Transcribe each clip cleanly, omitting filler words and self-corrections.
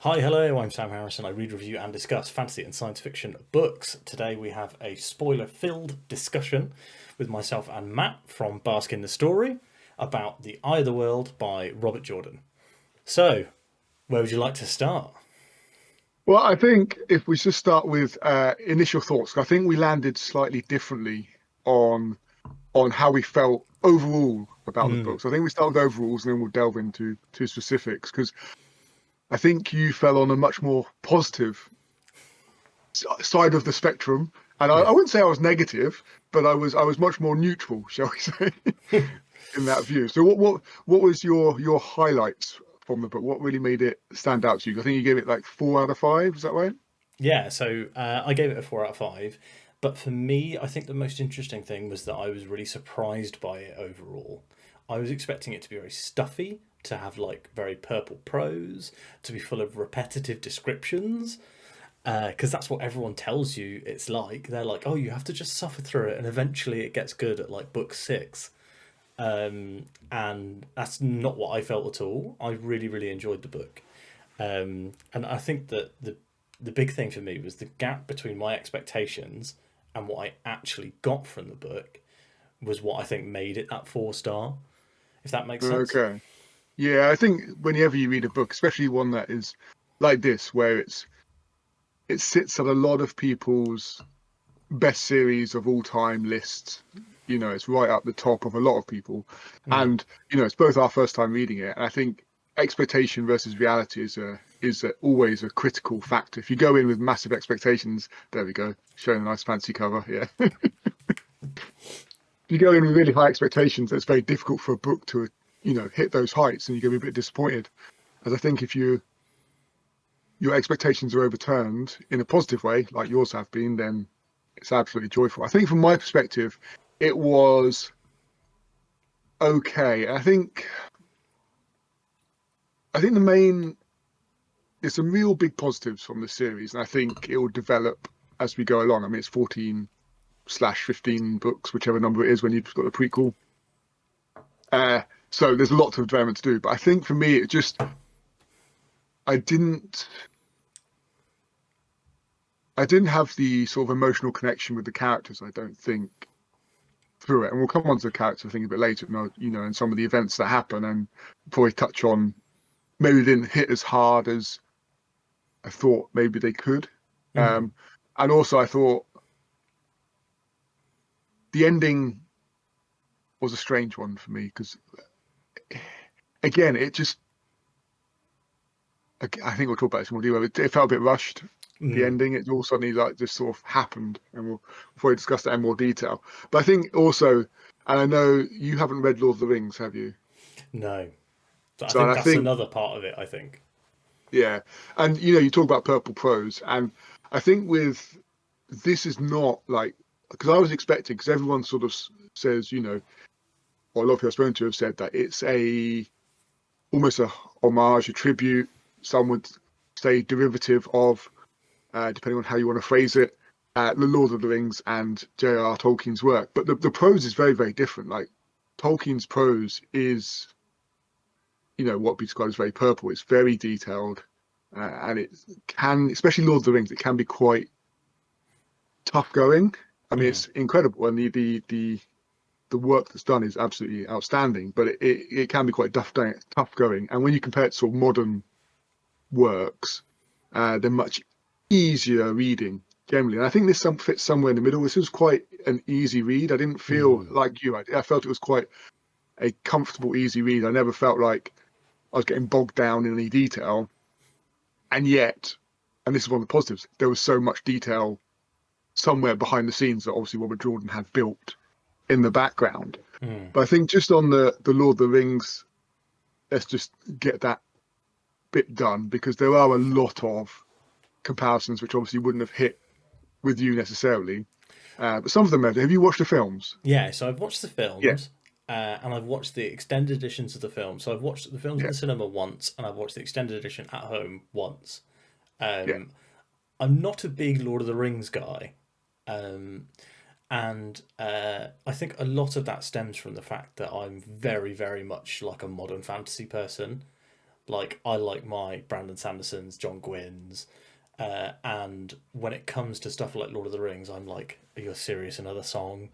Hi, hello, I'm Sam Harrison. I read, review, and discuss fantasy and science fiction books. Today we have a spoiler filled discussion with myself and Matt from Bask in the Story about The Eye of the World by Robert Jordan. So, where would you like to start? Well, I think if we just start with initial thoughts, I think we landed slightly differently on on how we felt overall about the Mm, book. So I think we start with overalls and then we'll delve into specifics because I think you fell on a much more positive side of the spectrum, and I yeah. wouldn't say I was negative, but I was much more neutral, shall we say, in that view. So what was your highlights from the book? What really made it stand out to you? I think you gave it like 4 out of 5. Is that right? Yeah, so I gave it a 4 out of 5. But for me, I think the most interesting thing was that I was really surprised by it overall. I was expecting it to be very stuffy, to have like very purple prose, to be full of repetitive descriptions, because that's what everyone tells you it's like. They're like, oh, you have to just suffer through it, and eventually it gets good at like book six. And that's not what I felt at all. I really, really enjoyed the book. And I think that the big thing for me was the gap between my expectations and what I actually got from the book was what I think made it that 4 star, if that makes sense. Okay. Yeah, I think whenever you read a book, especially one that is like this, where it sits at a lot of people's best series of all time lists, it's right up the top of a lot of people. Mm. And, it's both our first time reading it. And I think expectation versus reality always a critical factor. If you go in with massive expectations, there we go, showing a nice fancy cover. Yeah. If you go in with really high expectations, it's very difficult for a book to, hit those heights and you're going to be a bit disappointed. As I think if your expectations are overturned in a positive way, like yours have been, then it's absolutely joyful. I think from my perspective, it was okay. I think there's some real big positives from the series, and I think it will develop as we go along. I mean, it's 14/15 books, whichever number it is when you've got the prequel. Uh, so there's lots of development to do. But I think for me, I didn't I didn't have the sort of emotional connection with the characters, I don't think, through it. And we'll come on to the character thing a bit later, and some of the events that happen, and probably touch on maybe they didn't hit as hard as I thought maybe they could. Mm. Um, and also, I thought the ending was a strange one for me because, again, I think we'll talk about this more detail. It felt a bit rushed. The Mm. ending, it all suddenly like just sort of happened, and we'll probably discuss that in more detail. But I think also, and I know you haven't read Lord of the Rings, have you? No. So I So and think I that's think, another part of it, I think. yeah, and you talk about purple prose, and I think with this is not like because I was expecting because everyone sort of says, or a lot of people I've spoken to have said that it's a almost a homage, a tribute. Some would say derivative of, depending on how you want to phrase it, the Lord of the Rings and J.R.R. Tolkien's work. But the prose is very, very different. Like Tolkien's prose is, what we describe as very purple. It's very detailed, and it can, especially Lord of the Rings, it can be quite tough going. I mean, Mm. it's incredible, and the work that's done is absolutely outstanding. But it can be quite tough going. And when you compare it to sort of modern works, they're much easier reading generally. And I think this fits somewhere in the middle. This was quite an easy read. I didn't feel Mm. like you. I felt it was quite a comfortable, easy read. I never felt like I was getting bogged down in any detail. And yet, and this is one of the positives, there was so much detail somewhere behind the scenes that obviously Robert Jordan had built in the background. Mm. But I think just on the Lord of the Rings, let's just get that bit done because there are a lot of comparisons which obviously wouldn't have hit with you necessarily. But some of them have. Have you watched the films? Yeah, so I've watched the Yeah, films, and I've watched the extended editions of the film. So I've watched the films in yeah, the cinema once, and I've watched the extended edition at home once. yeah. Um, I'm not a big Lord of the Rings guy, um, and I think a lot of that stems from the fact that I'm very, very much like a modern fantasy person. Like I like my Brandon Sandersons, John Gwynns, and when it comes to stuff like Lord of the Rings, I'm like, are you serious? Another song?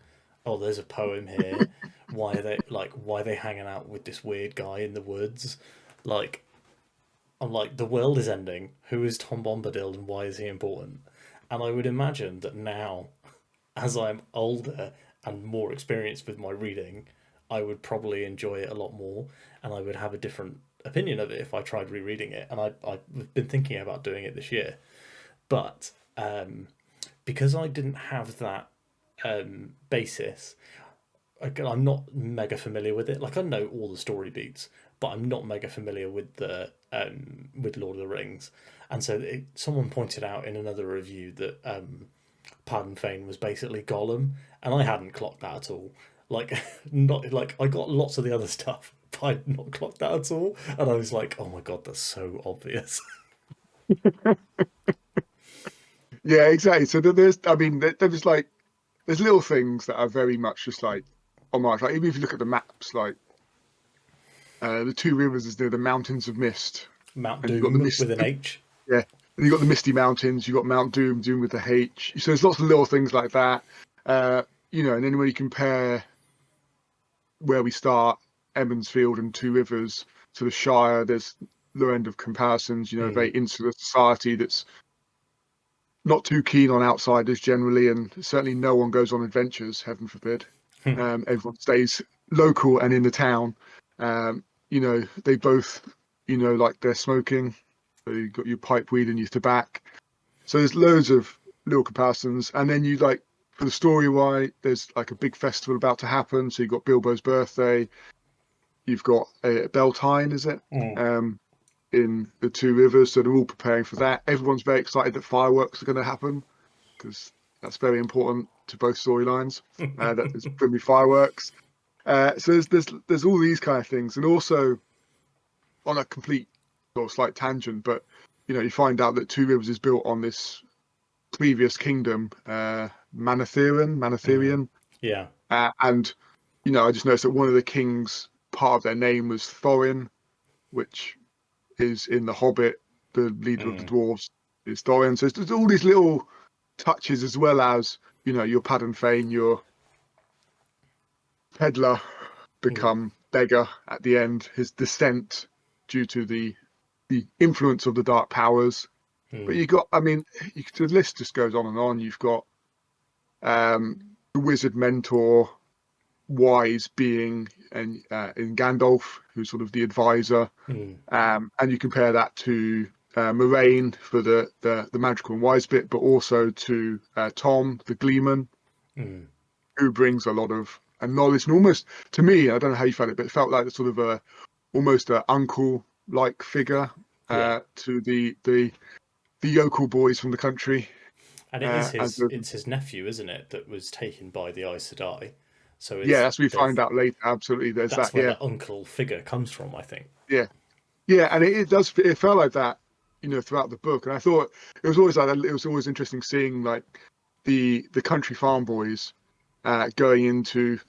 Oh, there's a poem here. Why are they hanging out with this weird guy in the woods? Like I'm like, the world is ending. Who is Tom Bombadil and why is he important? And I would imagine that now, as I'm older and more experienced with my reading, I would probably enjoy it a lot more, and I would have a different opinion of it if I tried rereading it. And I've been thinking about doing it this year, but because I didn't have that basis, I'm not mega familiar with it. Like I know all the story beats, but I'm not mega familiar with Lord of the Rings. And so someone pointed out in another review that Padan Fain was basically Gollum, and I hadn't clocked that at all. Like not like I got lots of the other stuff, but I'd not clocked that at all. And I was like, oh my god, that's so obvious. Yeah, exactly. So there's, I mean, there's like there's little things that are very much just like homage. Like even if you look at the maps, like the two rivers is near the mountains of mist, Mount and you've got the Doom mist. with an H. Yeah, and you've got the Misty Mountains. You've got Mount Doom, Doom with the H. So there's lots of little things like that. And then when you compare where we start, Emmonsfield and Two Rivers to the Shire, there's low end of comparisons. A very insular society that's not too keen on outsiders generally, and certainly no one goes on adventures, heaven forbid. Everyone stays local and in the town. They both, like they're smoking. So you've got your pipe weed and your tobacco. So there's loads of little comparisons. And then you like, for the story, why there's like a big festival about to happen. So you've got Bilbo's birthday. You've got Beltane, is it? In the Two Rivers. So they're all preparing for that. Everyone's very excited that fireworks are going to happen because that's very important to both storylines. That there's going to be fireworks. So there's all these kind of things. And also on a complete sort of slight tangent, but you find out that Two Rivers is built on this previous kingdom, Manatherian. Yeah. And I just noticed that one of the kings, part of their name was Thorin, which is in The Hobbit. The leader of the dwarves is Thorin. So there's all these little touches, as well as your Padan Fain, your peddler become beggar at the end. His descent due to the influence of the dark powers. But you got, I mean, the list just goes on and on. You've got the wizard mentor, wise being, and in Gandalf, who's sort of the advisor. And you compare that to Moraine for the magical and wise bit, but also to Tom, the gleeman, who brings a lot of knowledge. And almost, to me, I don't know how you felt it, but it felt like sort of almost an uncle-like figure to the yokel boys from the country. And it's his nephew, isn't it, that was taken by the Aes Sedai. So that's what we find out later. Absolutely, there's that's that. where the uncle figure comes from, I think. Yeah, and it does. It felt like that, throughout the book. And I thought it was always like that. It was always interesting seeing like the country farm boys going into,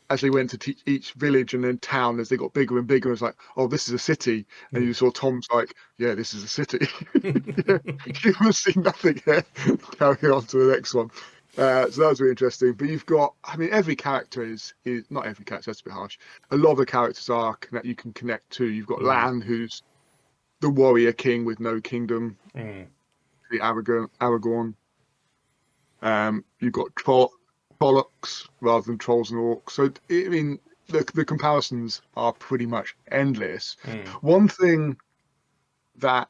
as they went to teach each village and then town, as they got bigger and bigger. It was like, oh, this is a city, and you saw Tom's like, yeah, this is a city. You will see nothing here. Carry on to the next one. So that was really interesting. But you've got, I mean, every character is not every character. That's a bit harsh. A lot of the characters you can connect to. You've got Lan, who's the warrior king with no kingdom, the Aragorn. You've got Trollocs rather than trolls and orcs. So I mean, the comparisons are pretty much endless. One thing that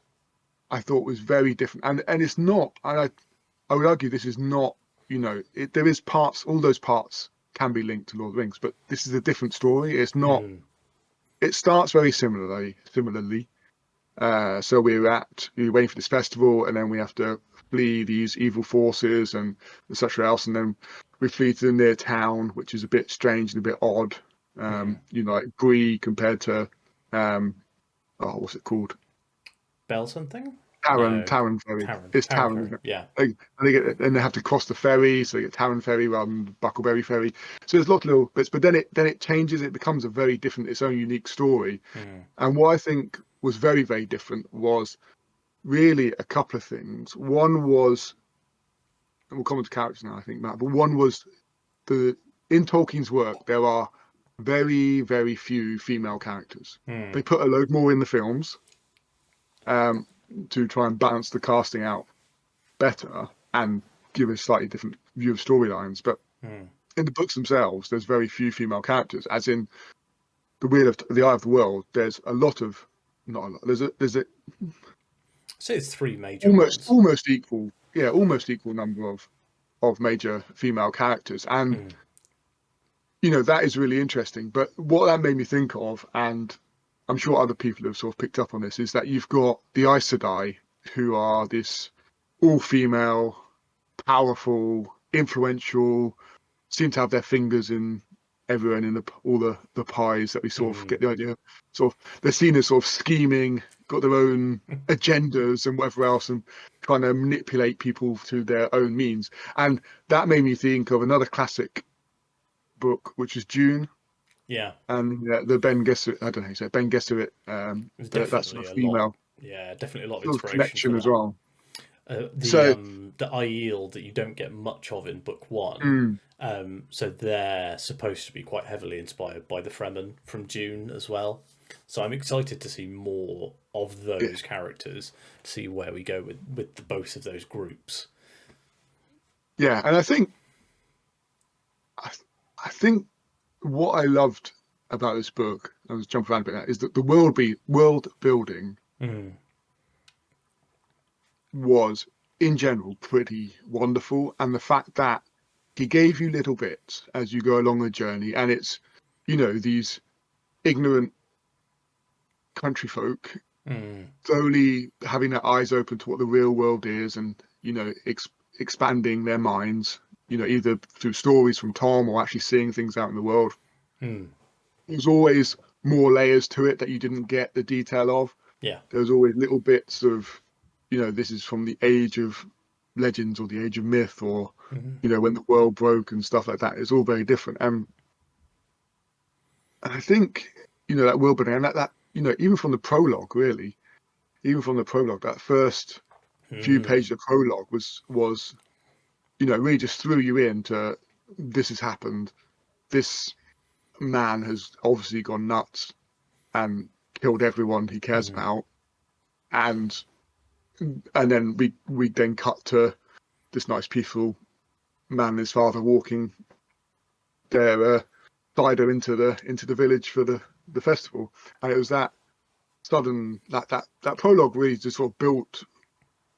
I thought was very different, and it's not. I would argue this is not. There is parts. All those parts can be linked to Lord of the Rings, but this is a different story. It's not. It starts very similarly. So we're waiting for this festival, and then we have to flee these evil forces and such else, and then we flee to the near town, which is a bit strange and a bit odd. Like Bree compared to what's it called? Bell something? Taran Ferry. It's Taran, isn't it? Yeah. And they have to cross the ferry, so they get Taran Ferry rather than Buckleberry Ferry. So there's lots of little bits, but then it changes. It becomes a very different, its own unique story. And what I think was very, very different was really a couple of things. One was, and we'll come to characters now, I think, Matt, but one was the in Tolkien's work, there are very, very few female characters. They put a load more in the films to try and balance the casting out better and give a slightly different view of storylines. But in the books themselves, there's very few female characters. As in the Eye of the World, there's a lot of, not a lot. There's a So it's three major ones. almost equal, yeah, almost equal number of major female characters, and that is really interesting. But what that made me think of, and I'm sure other people have sort of picked up on this, is that you've got the Aes Sedai, who are this all-female, powerful, influential, seem to have their fingers in everyone in all the pies that we sort of get the idea. Sort of they're seen as sort of scheming, got their own agendas and whatever else, and trying to manipulate people to their own means. And that made me think of another classic book, which is Dune. Yeah. And the Ben Gesserit, I don't know how you say it, Ben Gesserit, that sort of female. Yeah, definitely a lot of Sort of inspiration connection for as that. well. The Aiel that you don't get much of in book one. So they're supposed to be quite heavily inspired by the Fremen from Dune as well. So I'm excited to see more of those characters, to see where we go with both of those groups. Yeah, and I think what I loved about this book, I was jumping around a bit now, is that the world building was, in general, pretty wonderful, and the fact that he gave you little bits as you go along the journey, and it's, these ignorant country folk slowly having their eyes open to what the real world is, and expanding their minds, either through stories from Tom or actually seeing things out in the world. There's always more layers to it that you didn't get the detail of. Yeah, there's always little bits of, this is from the age of legends or the age of myth, or when the world broke and stuff like that. It's all very different, and I think that world building, and that even from the prologue, that first few pages of prologue was really just threw you into, this has happened, this man has obviously gone nuts and killed everyone he cares about, and then we then cut to this nice peaceful man and his father walking their cider into the village for the festival. And it was that sudden that prologue really just sort of built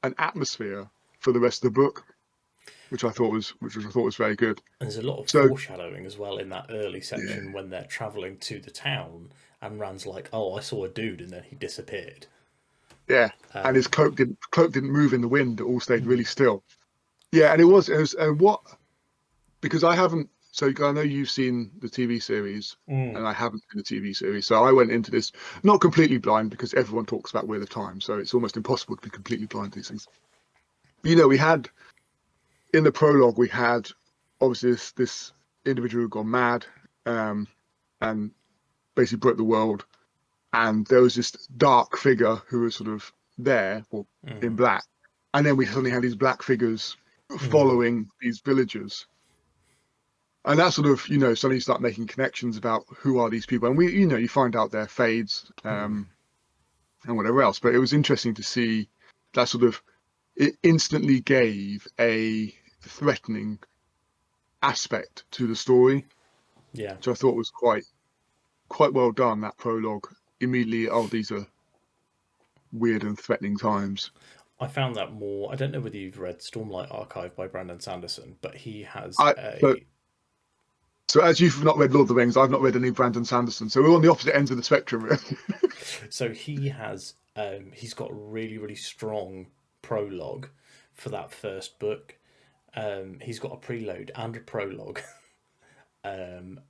an atmosphere for the rest of the book, which I thought was very good. And there's a lot of foreshadowing as well in that early section when they're travelling to the town, and Rand's like, "Oh, I saw a dude," and then he disappeared. Yeah, and his cloak didn't move in the wind; it all stayed really still. Yeah, and it was and what, because I haven't. So I know you've seen the TV series, and I haven't seen the TV series. So I went into this not completely blind, because everyone talks about Wheel of Time, so it's almost impossible to be completely blind to these things. We had, in the prologue, we had obviously this individual who gone mad, and basically broke the world, and there was this dark figure who was sort of there, or in black, and then we suddenly had these black figures following these villagers. And that sort of, suddenly you start making connections about who are these people. And you find out their fades and whatever else. But it was interesting to see that sort of, it instantly gave a threatening aspect to the story. Yeah. Which I thought was quite well done, that prologue. Immediately, these are weird and threatening times. I found that more, I don't know whether you've read Stormlight Archive by Brandon Sanderson, but he has So as you've not read Lord of the Rings, I've not read any Brandon Sanderson. So we're on the opposite ends of the spectrum. So he has, he's got a really, really strong prologue for that first book. He's got a preload and a prologue. And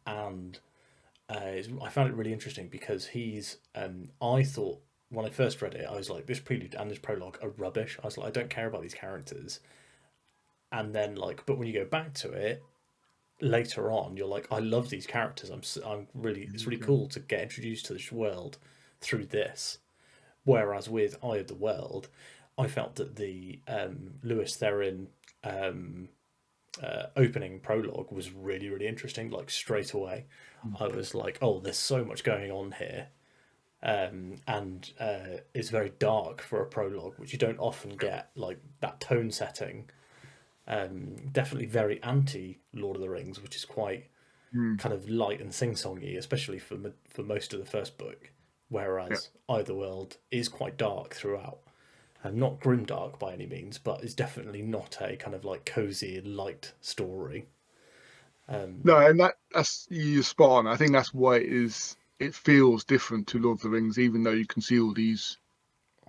I found it really interesting because I thought when I first read it, I was like, this prelude and this prologue are rubbish. I was like, I don't care about these characters. And then but when you go back to it, later on, you're like, I love these characters. It's really cool to get introduced to this world through this. Whereas with Eye of the World, I felt that the Lewis Therin um, opening prologue was really, really interesting. Like straight away, I was like, oh, there's so much going on here. And it's very dark for a prologue, which you don't often get, like that tone setting. Definitely very anti Lord of the Rings, which is quite Mm. kind of light and sing-songy, especially for most of the first book. Yeah. Whereas Eye of the World is quite dark throughout, and not grim dark by any means, but is definitely not a kind of like cozy and light story. No, and that's you're spot on. I think that's why it feels different to Lord of the Rings, even though you can see all these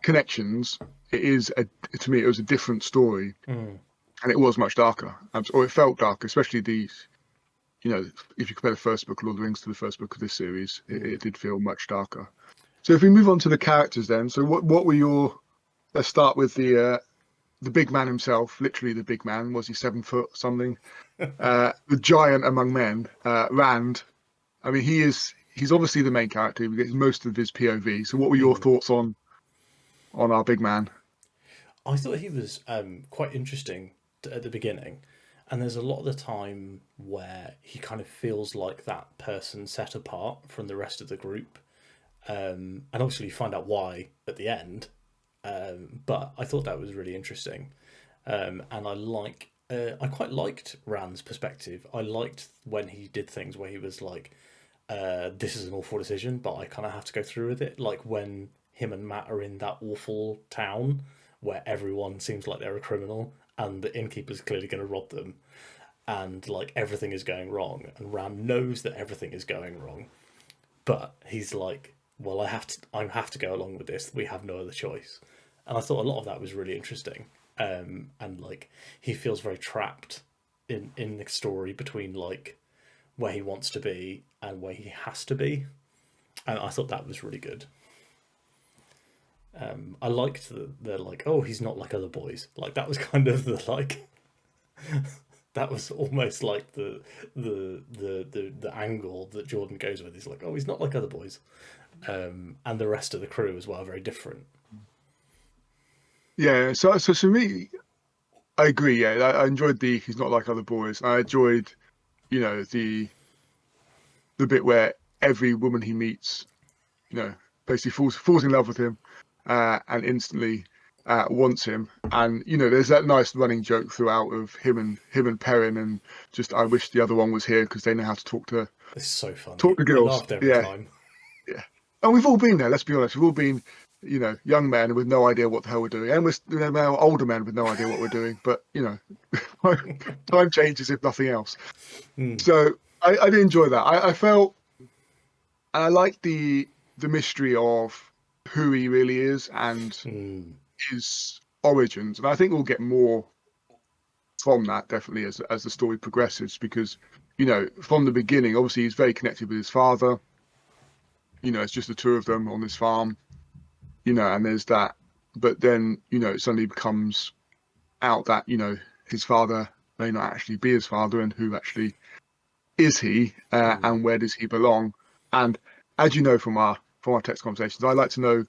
connections. It is to me, it was a different story, Mm. and it was much darker, or it felt darker, especially these. If you compare the first book of Lord of the Rings to the first book of this series, it did feel much darker. So if we move on to the characters, then, so what were your? Let's start with the big man himself. Literally, the big man. Was he 7 foot something? The giant among men, Rand. I mean, he's obviously the main character. He gets most of his POV. So, what were your thoughts on our big man? I thought he was quite interesting at the beginning, and there's a lot of the time where he kind of feels like that person set apart from the rest of the group, and obviously you find out why at the end. But I thought that was really interesting, and I quite liked Rand's perspective. I liked when he did things where he was like, "This is an awful decision, but I kind of have to go through with it." Like when him and Matt are in that awful town where everyone seems like they're a criminal, and the innkeeper's clearly going to rob them, and like everything is going wrong, and Rand knows that everything is going wrong, but he's like, well, I have to go along with this. We have no other choice. And I thought a lot of that was really interesting. And like he feels very trapped in the story between like where he wants to be and where he has to be. And I thought that was really good. I liked the like, oh, he's not like other boys. Like that was kind of the like that was almost like the angle that Jordan goes with. He's like, oh, he's not like other boys. And the rest of the crew as well, very different. Yeah. So for me, I agree. Yeah, I enjoyed the he's not like other boys. I enjoyed, the bit where every woman he meets, basically falls in love with him, and instantly wants him. And there's that nice running joke throughout of him and Perrin, and just I wish the other one was here because they know how to It's so funny. talk to I girls. laughed every Yeah, time. yeah. And we've all been there. Let's be honest. We've all been, young men with no idea what the hell we're doing, and we're now older men with no idea what we're doing. But time changes if nothing else. Mm. So I did enjoy that. I felt, and I like the mystery of who he really is and Mm. his origins, and I think we'll get more from that definitely as the story progresses, because from the beginning, obviously he's very connected with his father. It's just the two of them on this farm, and there's that. But then it suddenly becomes out that his father may not actually be his father, and who actually is he, Mm. and where does he belong? And as you know from our text conversations, I like to know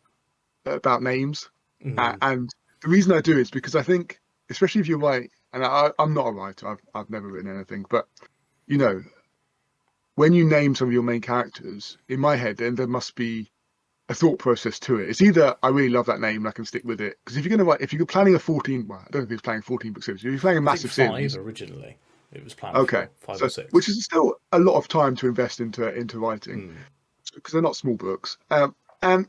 about names. Mm. And the reason I do is because I think, especially if you write, and I'm not a writer, I've never written anything, but you know, when you name some of your main characters, in my head, then there must be a thought process to it. It's either I really love that name and I can stick with it. Because if you're going to write, if you're planning a 14, well, I don't know if it's planning a 14 book series. If you're planning a I think massive five series, originally. It was planned okay, for five or so six. which is still a lot of time to invest into writing, Mm. because they're not small books. And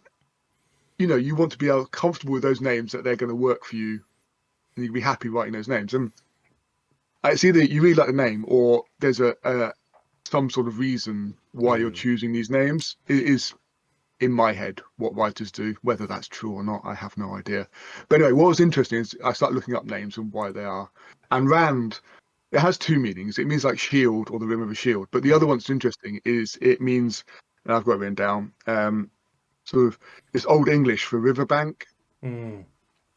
you want to be comfortable with those names, that they're going to work for you, and you can be happy writing those names. And it's either you really like the name, or there's a some sort of reason why you're Mm. choosing these names. It is in my head what writers do. Whether that's true or not, I have no idea. But anyway, what was interesting is I started looking up names and why they are. And Rand, it has two meanings. It means like shield, or the rim of a shield. But the other Mm. one that's interesting is it means, and I've got it written down, sort of it's Old English for riverbank. Mm.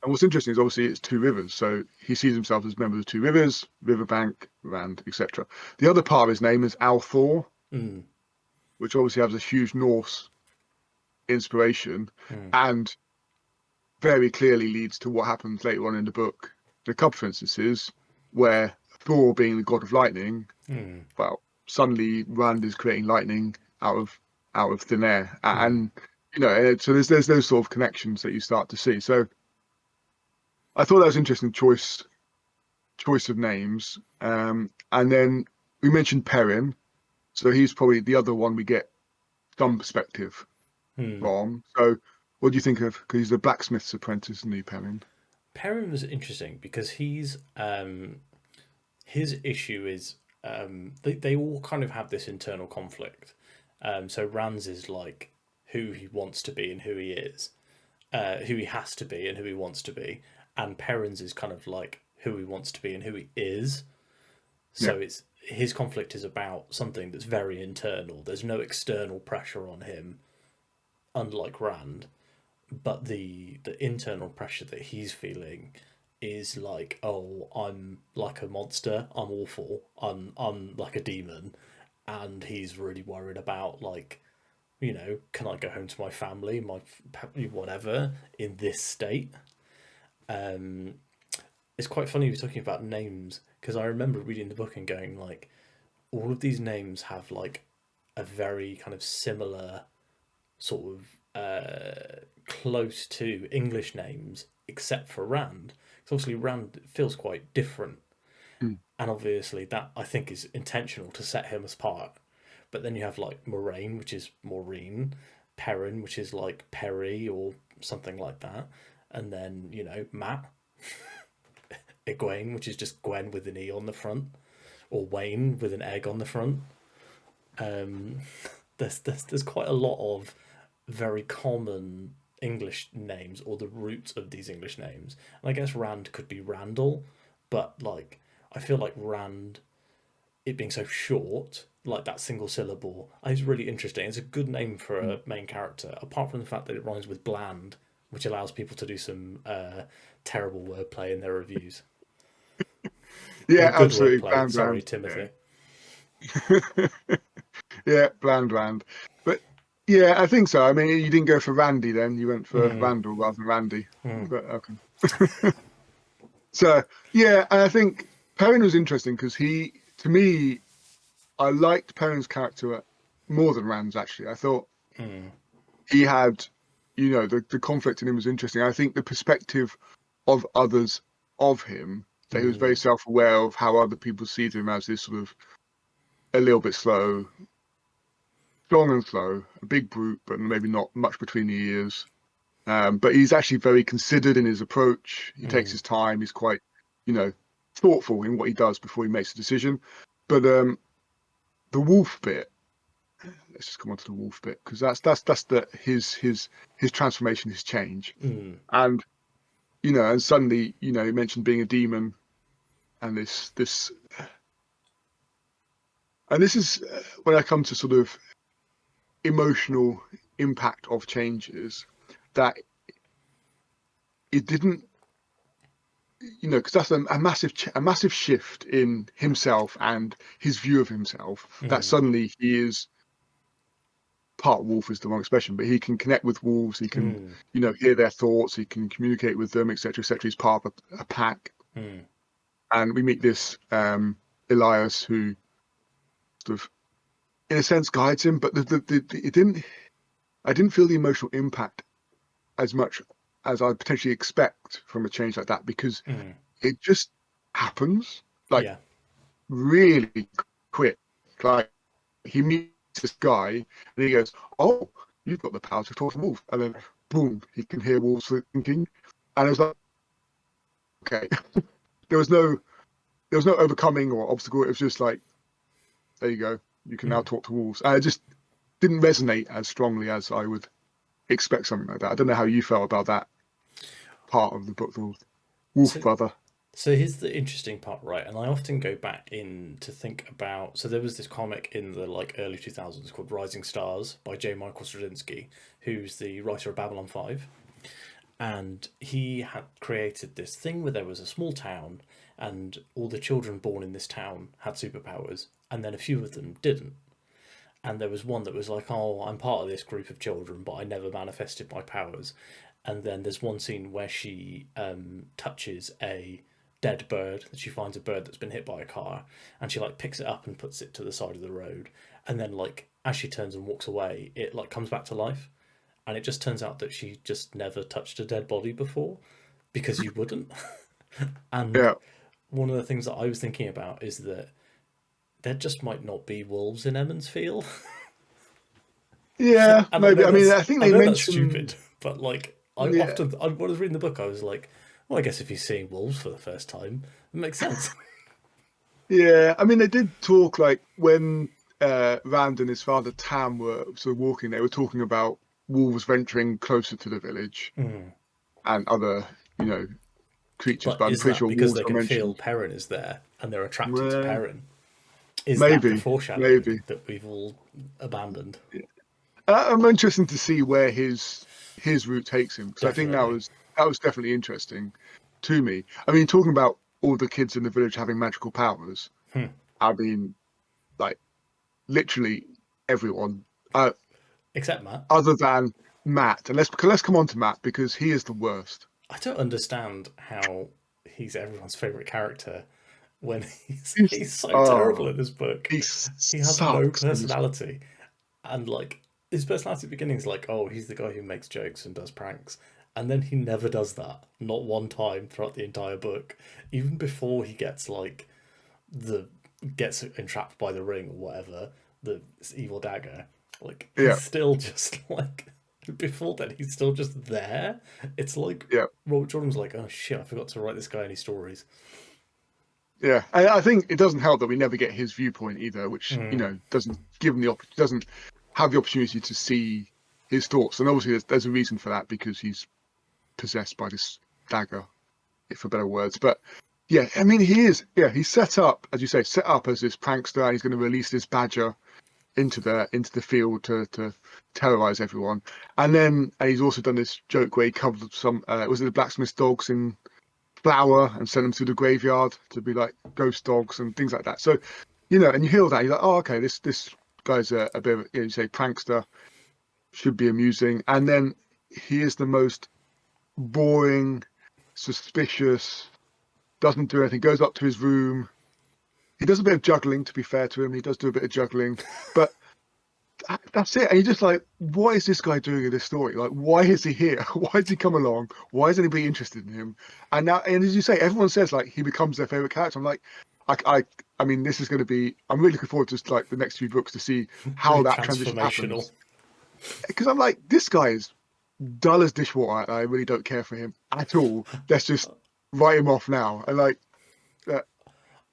And what's interesting is obviously it's two rivers, so he sees himself as a member of the two rivers, riverbank, Rand, etc. The other part of his name is Althor, Mm. which obviously has a huge Norse inspiration. Mm. And very clearly leads to what happens later on in the book. In a couple of instances where Thor, being the god of lightning, well, suddenly Rand is creating lightning out of thin air, and so there's those sort of connections that you start to see. So I thought that was interesting choice of names. And then we mentioned Perrin, so he's probably the other one we get some perspective from. So what do you think of? Because he's a blacksmith's apprentice, isn't he, Perrin? Perrin was interesting because he's his issue is they all kind of have this internal conflict. So Rand's is like who he wants to be and who he is, who he has to be and who he wants to be, and Perrin's is kind of like who he wants to be and who he is. Yeah, So it's his conflict is about something that's very internal. There's no external pressure on him, unlike Rand. But the internal pressure that he's feeling is like, oh, I'm like a monster. I'm awful. I'm like a demon, and he's really worried about like, can I go home to my family, my whatever in this state? Um, it's quite funny we're talking about names because I remember reading the book and going like, all of these names have like a very kind of similar sort of close to English names, except for Rand. Because obviously Rand feels quite different, mm, and obviously that I think is intentional to set him apart. But then you have like Moraine, which is Maureen, Perrin, which is like Perry or something like that, and then Matt, Egwene, which is just Gwen with an E on the front, or Wayne with an egg on the front. Um, there's quite a lot of very common English names or the roots of these English names. And I guess Rand could be Randall, but like I feel like Rand, it being so short, like that single syllable, is really interesting. It's a good name for mm. a main character, apart from the fact that it rhymes with bland, which allows people to do some terrible wordplay in their reviews. Yeah, Or good absolutely. wordplay, Bland sorry, Rand. Timothy. Yeah. Yeah, bland Rand. But yeah, I think so. I mean, you didn't go for Randy then. You went for Mm, Randall rather than Randy. mm, But okay. So yeah, and I think Perrin was interesting because to me, I liked Perrin's character more than Rand's actually. I thought mm, he had, the conflict in him was interesting. I think the perspective of others of him, that he was very mm, self-aware of how other people see him as this sort of a little bit slow, strong and slow, a big brute, but maybe not much between the ears. But he's actually very considered in his approach. He takes mm, his time. He's quite, you know, thoughtful in what he does before he makes a decision. But the wolf bit, let's just come on to the wolf bit because that's his transformation, his change, mm, and and suddenly, you mentioned being a demon, and this is when I come to sort of emotional impact of changes that it didn't, because that's a massive shift in himself and his view of himself. That mm, suddenly he is part wolf is the wrong expression, but he can connect with wolves. He can, mm, hear their thoughts. He can communicate with them, etc., etc. He's part of a pack, mm, and we meet this Elias who sort of, in a sense, guides him. But it didn't. I didn't feel the emotional impact as much as I potentially expect from a change like that because mm. it just happens like Yeah. really quick. Like he meets this guy and he goes, "Oh, you've got the power to talk to wolves," and then boom, he can hear wolves thinking, and it's like, okay, there was no overcoming or obstacle. It was just like, there you go, you can now Mm. talk to wolves. And it just didn't resonate as strongly as I would expect something like that. I don't know how you felt about that part of the book, the Wolf So Brother. So here's the interesting part, right? And I often go back in to think about. So there was this comic in the like early 2000s called Rising Stars by J. Michael Straczynski, who's the writer of Babylon 5. And he had created this thing where there was a small town and all the children born in this town had superpowers and then a few of them didn't. And there was one that was like, oh, I'm part of this group of children, but I never manifested my powers. And then there's one scene where she touches a dead bird. That she finds a bird that's been hit by a car, and she like picks it up and puts it to the side of the road. And then like as she turns and walks away, it like comes back to life. And it just turns out that she just never touched a dead body before, because you wouldn't. And Yeah. one of the things that I was thinking about is that there just might not be wolves in Emmonsfield. Yeah, And maybe. I mean, I think I they know that's mentioned. stupid, but like Yeah, when I was reading the book, I was like, well, I guess if he's seeing wolves for the first time, it makes sense. yeah. I mean, they did talk like when Rand and his father Tam were sort of walking. They were talking about wolves venturing closer to the village Mm. and other, you know, creatures. But But I'm is pretty that sure because wolves they were can feel mentioned. Perrin is there and they're attracted to Well, Perrin? Is that the maybe, foreshadowing maybe. that we've all abandoned? I'm interested to see where his route takes him because I think Definitely. that was definitely interesting to me. I mean, talking about all the kids in the village having magical powers. Hmm. I mean, like literally everyone, uh, Except Matt. other than Matt. And let's come on to Matt because he is the worst. I don't understand how he's everyone's favorite character when He's he's so terrible oh, in this book. he He has no sucks in this. personality, and like his personality at the beginning is like, oh, he's the guy who makes jokes and does pranks, and then he never does that, not one time throughout the entire book. Even before he gets like the gets entrapped by the ring or whatever, the evil dagger, like Yeah, he's still just like before then he's still just there. It's like yeah, Robert Jordan's like, oh shit, I forgot to write this guy any stories. yeah. And I think it doesn't help that we never get his viewpoint either, which Mm. doesn't give him doesn't have the opportunity to see his thoughts. And obviously, there's a reason for that because he's possessed by this dagger, if for better words. But yeah, I mean, he is. Yeah, he's set up, as you say, set up as this prankster, and he's going to release this badger into the field to terrorize everyone. And he's also done this joke where he covered some was it the blacksmith's dogs in flour and sent them to the graveyard to be like ghost dogs and things like that. So, and you hear that, you're like, oh, okay, this guy's a bit of you say prankster, should be amusing. And then he is the most boring, suspicious, doesn't do anything, goes up to his room. He does a bit of juggling, to be fair to him. He does do a bit of juggling, but that's it. And you're just like, what is this guy doing in this story? Like, why is he here? Why has he come along? Why is anybody interested in him? And now, and as you say, everyone says like he becomes their favorite character. I'm like, I, I, I mean, this is going to be. I'm really looking forward to like the next few books to see how Very that transition transformational. happens. Because I'm like, this guy is dull as dishwater. I really don't care for him at all. Let's just write him off now. And like, uh,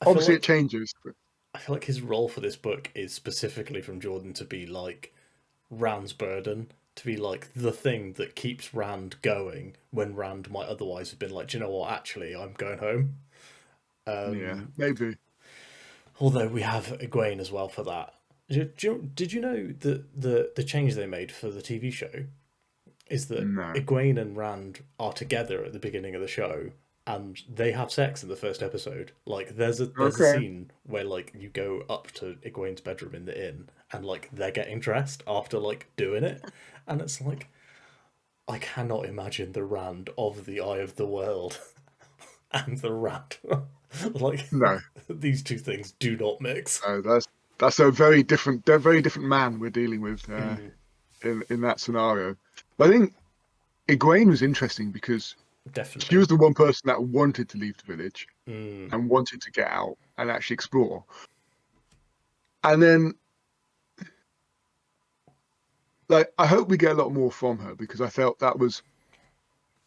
I feel obviously it like changes. But I feel like his role for this book is specifically from Jordan to be like Rand's burden, to be like the thing that keeps Rand going when Rand might otherwise have been like, do you know what? Actually, I'm going home. yeah, maybe. Although we have Egwene as well for that. Did you know that the change they made for the TV show is that No. Egwene and Rand are together at the beginning of the show, and they have sex in the first episode. Like there's a Okay. scene where like you go up to Egwene's bedroom in the inn, and like they're getting dressed after like doing it, and it's like I cannot imagine the Rand of the Eye of the World and the Rand like No. these two things do not mix. So that's a very different man we're dealing with in that scenario. But I think Egwene was interesting because she Definitely. was the one person that wanted to leave the village and wanted to get out and actually explore. And then, like, I hope we get a lot more from her because I felt that was,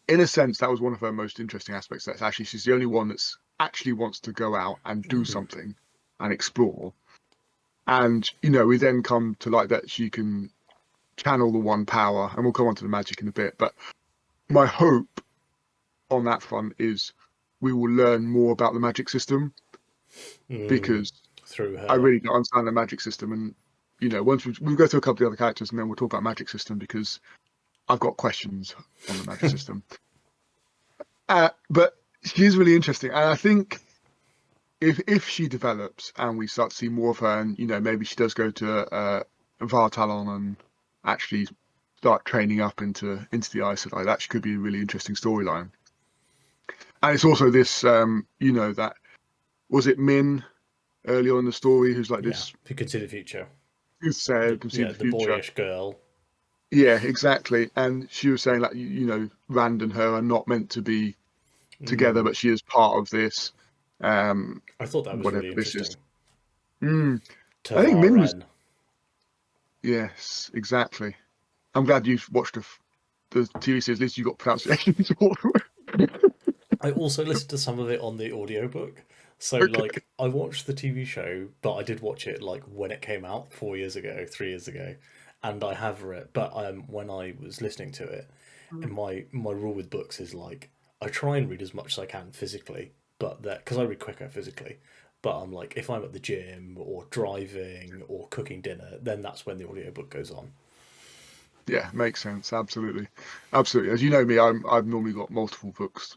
in a sense, that was one of her most interesting aspects. That's actually she's the only one that's actually wants to go out and do something and explore. And we then come to like that she can channel the one power, and we'll come on to the magic in a bit. But my hope on that front is we will learn more about the magic system because Through I her. really don't understand the magic system. And once we go through a couple of the other characters, and then we'll talk about magic system because I've got questions on the magic system. But she's really interesting, and I think if she develops and we start to see more of her, and maybe she does go to Vartalon and actually start training up into the Aes Sedai. That could be a really interesting storyline. And it's also this, that was it Min early on in the story who's like Yeah, this, who could see the future. who said can see the The future. boyish girl. Yeah, exactly. And she was saying like Rand and her are not meant to be together, Mm. but she is part of this. Um, I thought that was whatever really this is. interesting. Mm. I think Min was. Tavaren. Yes, exactly. I'm glad you've watched the TV series. At least you got pronunciations all the way. I also listened to some of it on the audiobook. So Okay. like I watched the TV show, but I did watch it like when it came out 4 years ago, 3 years ago, and I have read. But when I was listening to it, and my rule with books is like I try and read as much as I can physically, but that because I read quicker physically. But I'm like if I'm at the gym or driving or cooking dinner, then that's when the audiobook goes on. Yeah, makes sense. Absolutely, absolutely. As you know me, I've normally got multiple books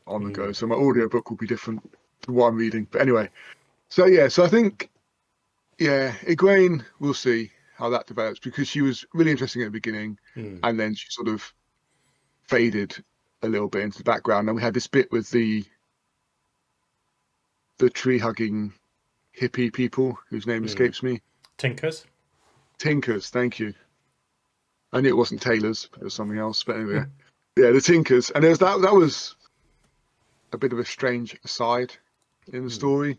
on the go, Mm, so my audio book will be different to what I'm reading. But anyway, so yeah, so I think Egwene, we'll see how that develops because she was really interesting at the beginning, mm, and then she sort of faded a little bit into the background. And we had this bit with the tree hugging hippie people whose name mm. escapes me. Tinkers. Tinkers, thank you. I knew it wasn't Taylor's, it was something else. But anyway, yeah, the Tinkers, and there's that was a bit of a strange aside in the Mm, story.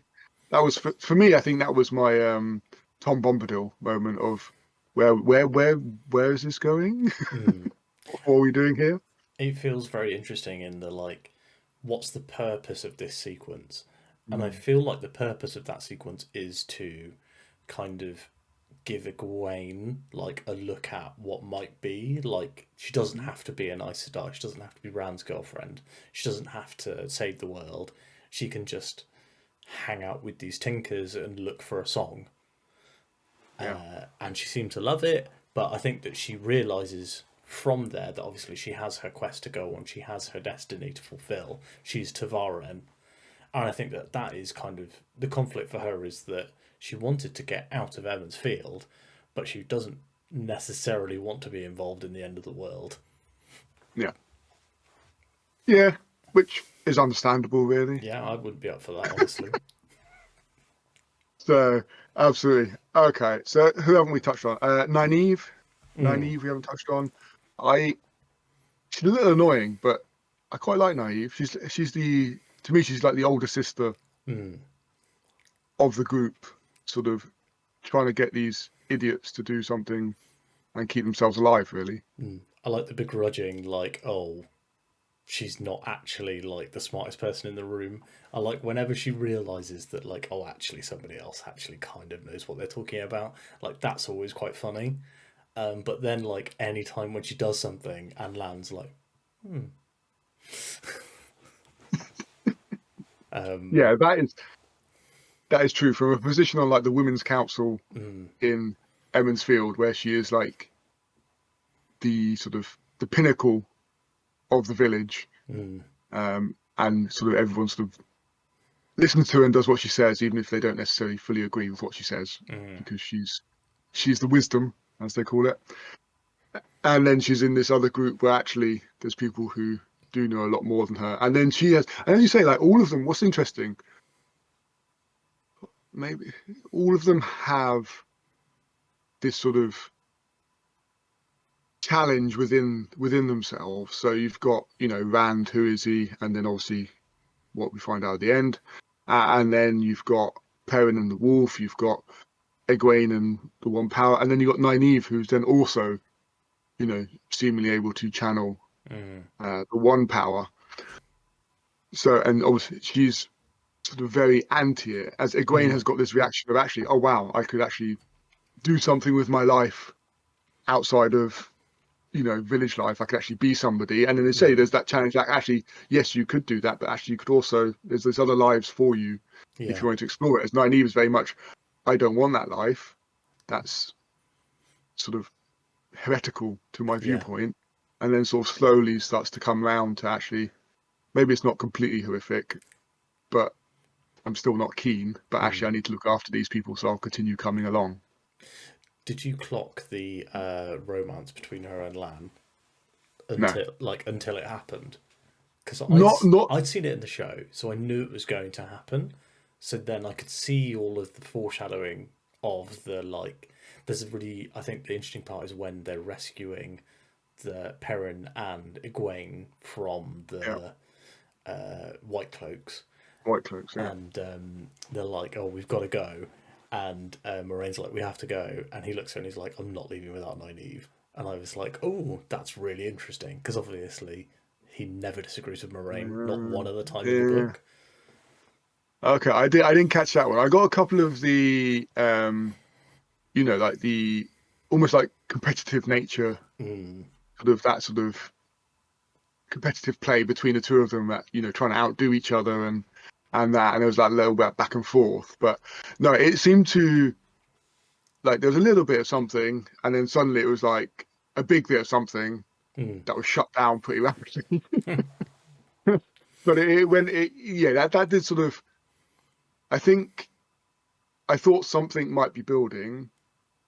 That was for me. I think that was my Tom Bombadil moment of where is this going? mm. What are we doing here? It feels very interesting in the like, what's the purpose of this sequence? And I Mm, feel like the purpose of that sequence is to kind of give Egwene like a look at what might be. Like she doesn't have to be an Aes Sedai. She doesn't have to be Rand's girlfriend. She doesn't have to save the world. She can just hang out with these tinkers and look for a song. yeah, And she seemed to love it. But I think that she realizes from there that obviously she has her quest to go on. She has her destiny to fulfill. She's Tavaren, and I think that that is kind of the conflict for her is that she wanted to get out of Evans Field, but she doesn't necessarily want to be involved in the end of the world. yeah, yeah, which is understandable, really. Yeah, I wouldn't be up for that, honestly. So absolutely. Okay, so who haven't we touched on? Nynaeve. Mm, Nynaeve we haven't touched on. I She's a little annoying, but I quite like Nynaeve. She's the to me she's like the older sister mm, of the group, sort of trying to get these idiots to do something and keep themselves alive, really. mm. I like the begrudging, like, oh, she's not actually like the smartest person in the room. I like whenever she realizes that, like, oh, actually, somebody else actually kind of knows what they're talking about. Like, that's always quite funny. But then, like, any time when she does something and lands, like, um, Yeah, that is true from a position on like the Women's Council mm, in Emmons Field, where she is like the sort of the pinnacle of the village, mm, and sort of everyone sort of listens to her and does what she says, even if they don't necessarily fully agree with what she says, mm, because she's the wisdom, as they call it. And then she's in this other group where actually there's people who do know a lot more than her. And then she has, and as you say, like all of them, what's interesting, maybe all of them have this sort of challenge within themselves. So you've got, Rand, who is he? And then obviously what we find out at the end. And then you've got Perrin and the Wolf, you've got Egwene and the One Power, and then you've got Nynaeve, who's then also, seemingly able to channel mm, the One Power. So, and obviously she's sort of very anti it, as Egwene has mm, got this reaction of actually, oh wow, I could actually do something with my life outside of, village life. I could actually be somebody. And then they say mm. there's that challenge that actually, yes, you could do that, but actually you could also, there's other lives for you if Yeah, you want to explore it. As Nynaeve is very much, I don't want that life. That's sort of heretical to my yeah, viewpoint. And then sort of slowly starts to come round to actually, maybe it's not completely horrific, but I'm still not keen, but actually I mm. need to look after these people, so I'll continue coming along. Did you clock the romance between her and Lan No, until it happened? Because not I'd seen it in the show, so I knew it was going to happen. So then I could see all of the foreshadowing of the like. There's a really, I think the interesting part is when they're rescuing the Perrin and Egwene from yeah, the White Cloaks, White Cloaks. Yeah. and they're like, "Oh, we've got to go," and Moraine's like, "We have to go," and he looks at her and he's like, "I'm not leaving without Nynaeve," and I was like, "Oh, that's really interesting," because obviously he never disagrees with Moraine, not one other time in the Yeah. book. Okay, I didn't catch that one. I got a couple of the like the almost like competitive nature, Mm, sort of that sort of competitive play between the two of them, that trying to outdo each other, and there was that little bit back and forth. But no, it seemed to, like, there was a little bit of something, and then suddenly it was like a big bit of something mm. that was shut down pretty rapidly. But it when it yeah, that did sort of, I think I thought something might be building,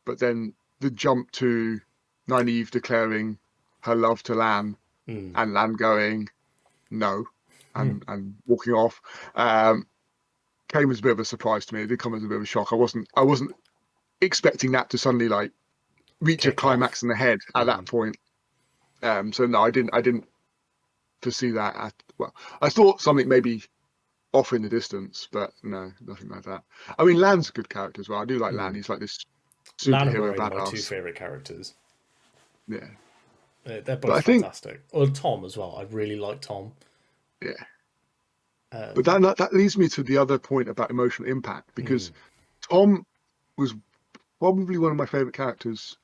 but then the jump to Nynaeve declaring her love to Lan, Mm. and Lan going no, and walking off, um, came as a bit of a surprise to me. It did come as a bit of a shock. I wasn't expecting that to suddenly like reach a Kick off. climax in the head at that Mm. point. So no, I didn't foresee that. Well, I thought something maybe off in the distance, but no, nothing like that. I mean, Lan's a good character as well. I do like Lan. Mm. He's like this Lan and superhero Moraine are my two badass. favorite characters. Yeah, They're but both I think fantastic. Or Tom as well. I really like Tom. yeah, but Um, that leads me to the other point about emotional impact, because mm, Tom was probably one of my favorite characters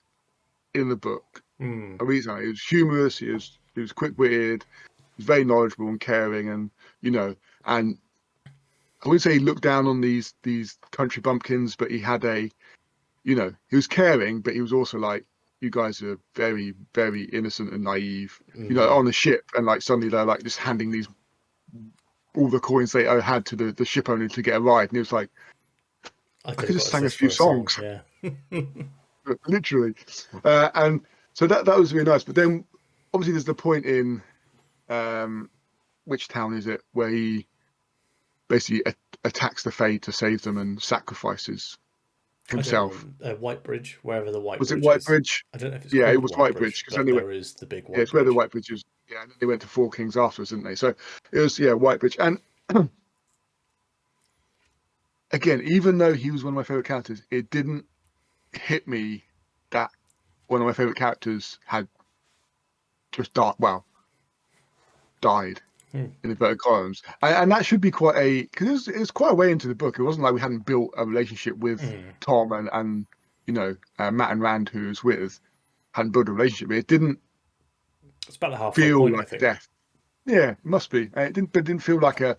in the book. mm, I mean, he was humorous. He was quick-witted. He was very knowledgeable and caring, and you know, and I wouldn't say he looked down on these country bumpkins, but he had he was caring, but he was also like, you guys are very, very innocent and naive. mm. On the ship, and like suddenly they're like just handing these all the coins they had to the ship owner to get a ride, and he was like, I I could could have just got sang a this few for a song. songs, Yeah. literally, and so that was really nice. But then obviously there's the point in um, which town is it where he basically attacks the Fae to save them and sacrifices I don't himself. know. Whitebridge, wherever the White Was it Bridge is. Whitebridge? I don't know if it's Yeah, it called was Whitebridge, Whitebridge, because then but they went. there is the big Yeah, White it's where the Bridge. Whitebridge is. Yeah, and then they went to Four Kings afterwards, didn't they? So it was, yeah, Whitebridge. And again, even though he was one of my favorite characters, it didn't hit me that one of my favorite characters had just died. Well, died Hmm. in inverted columns, and that should be quite a, because it was quite a way into the book. It wasn't like we hadn't built a relationship with Mm. Tom and Matt and Rand, who was with, hadn't built a relationship. It didn't It's about the halfway feel point, I like a think. death. Yeah, it must be. And it didn't feel like a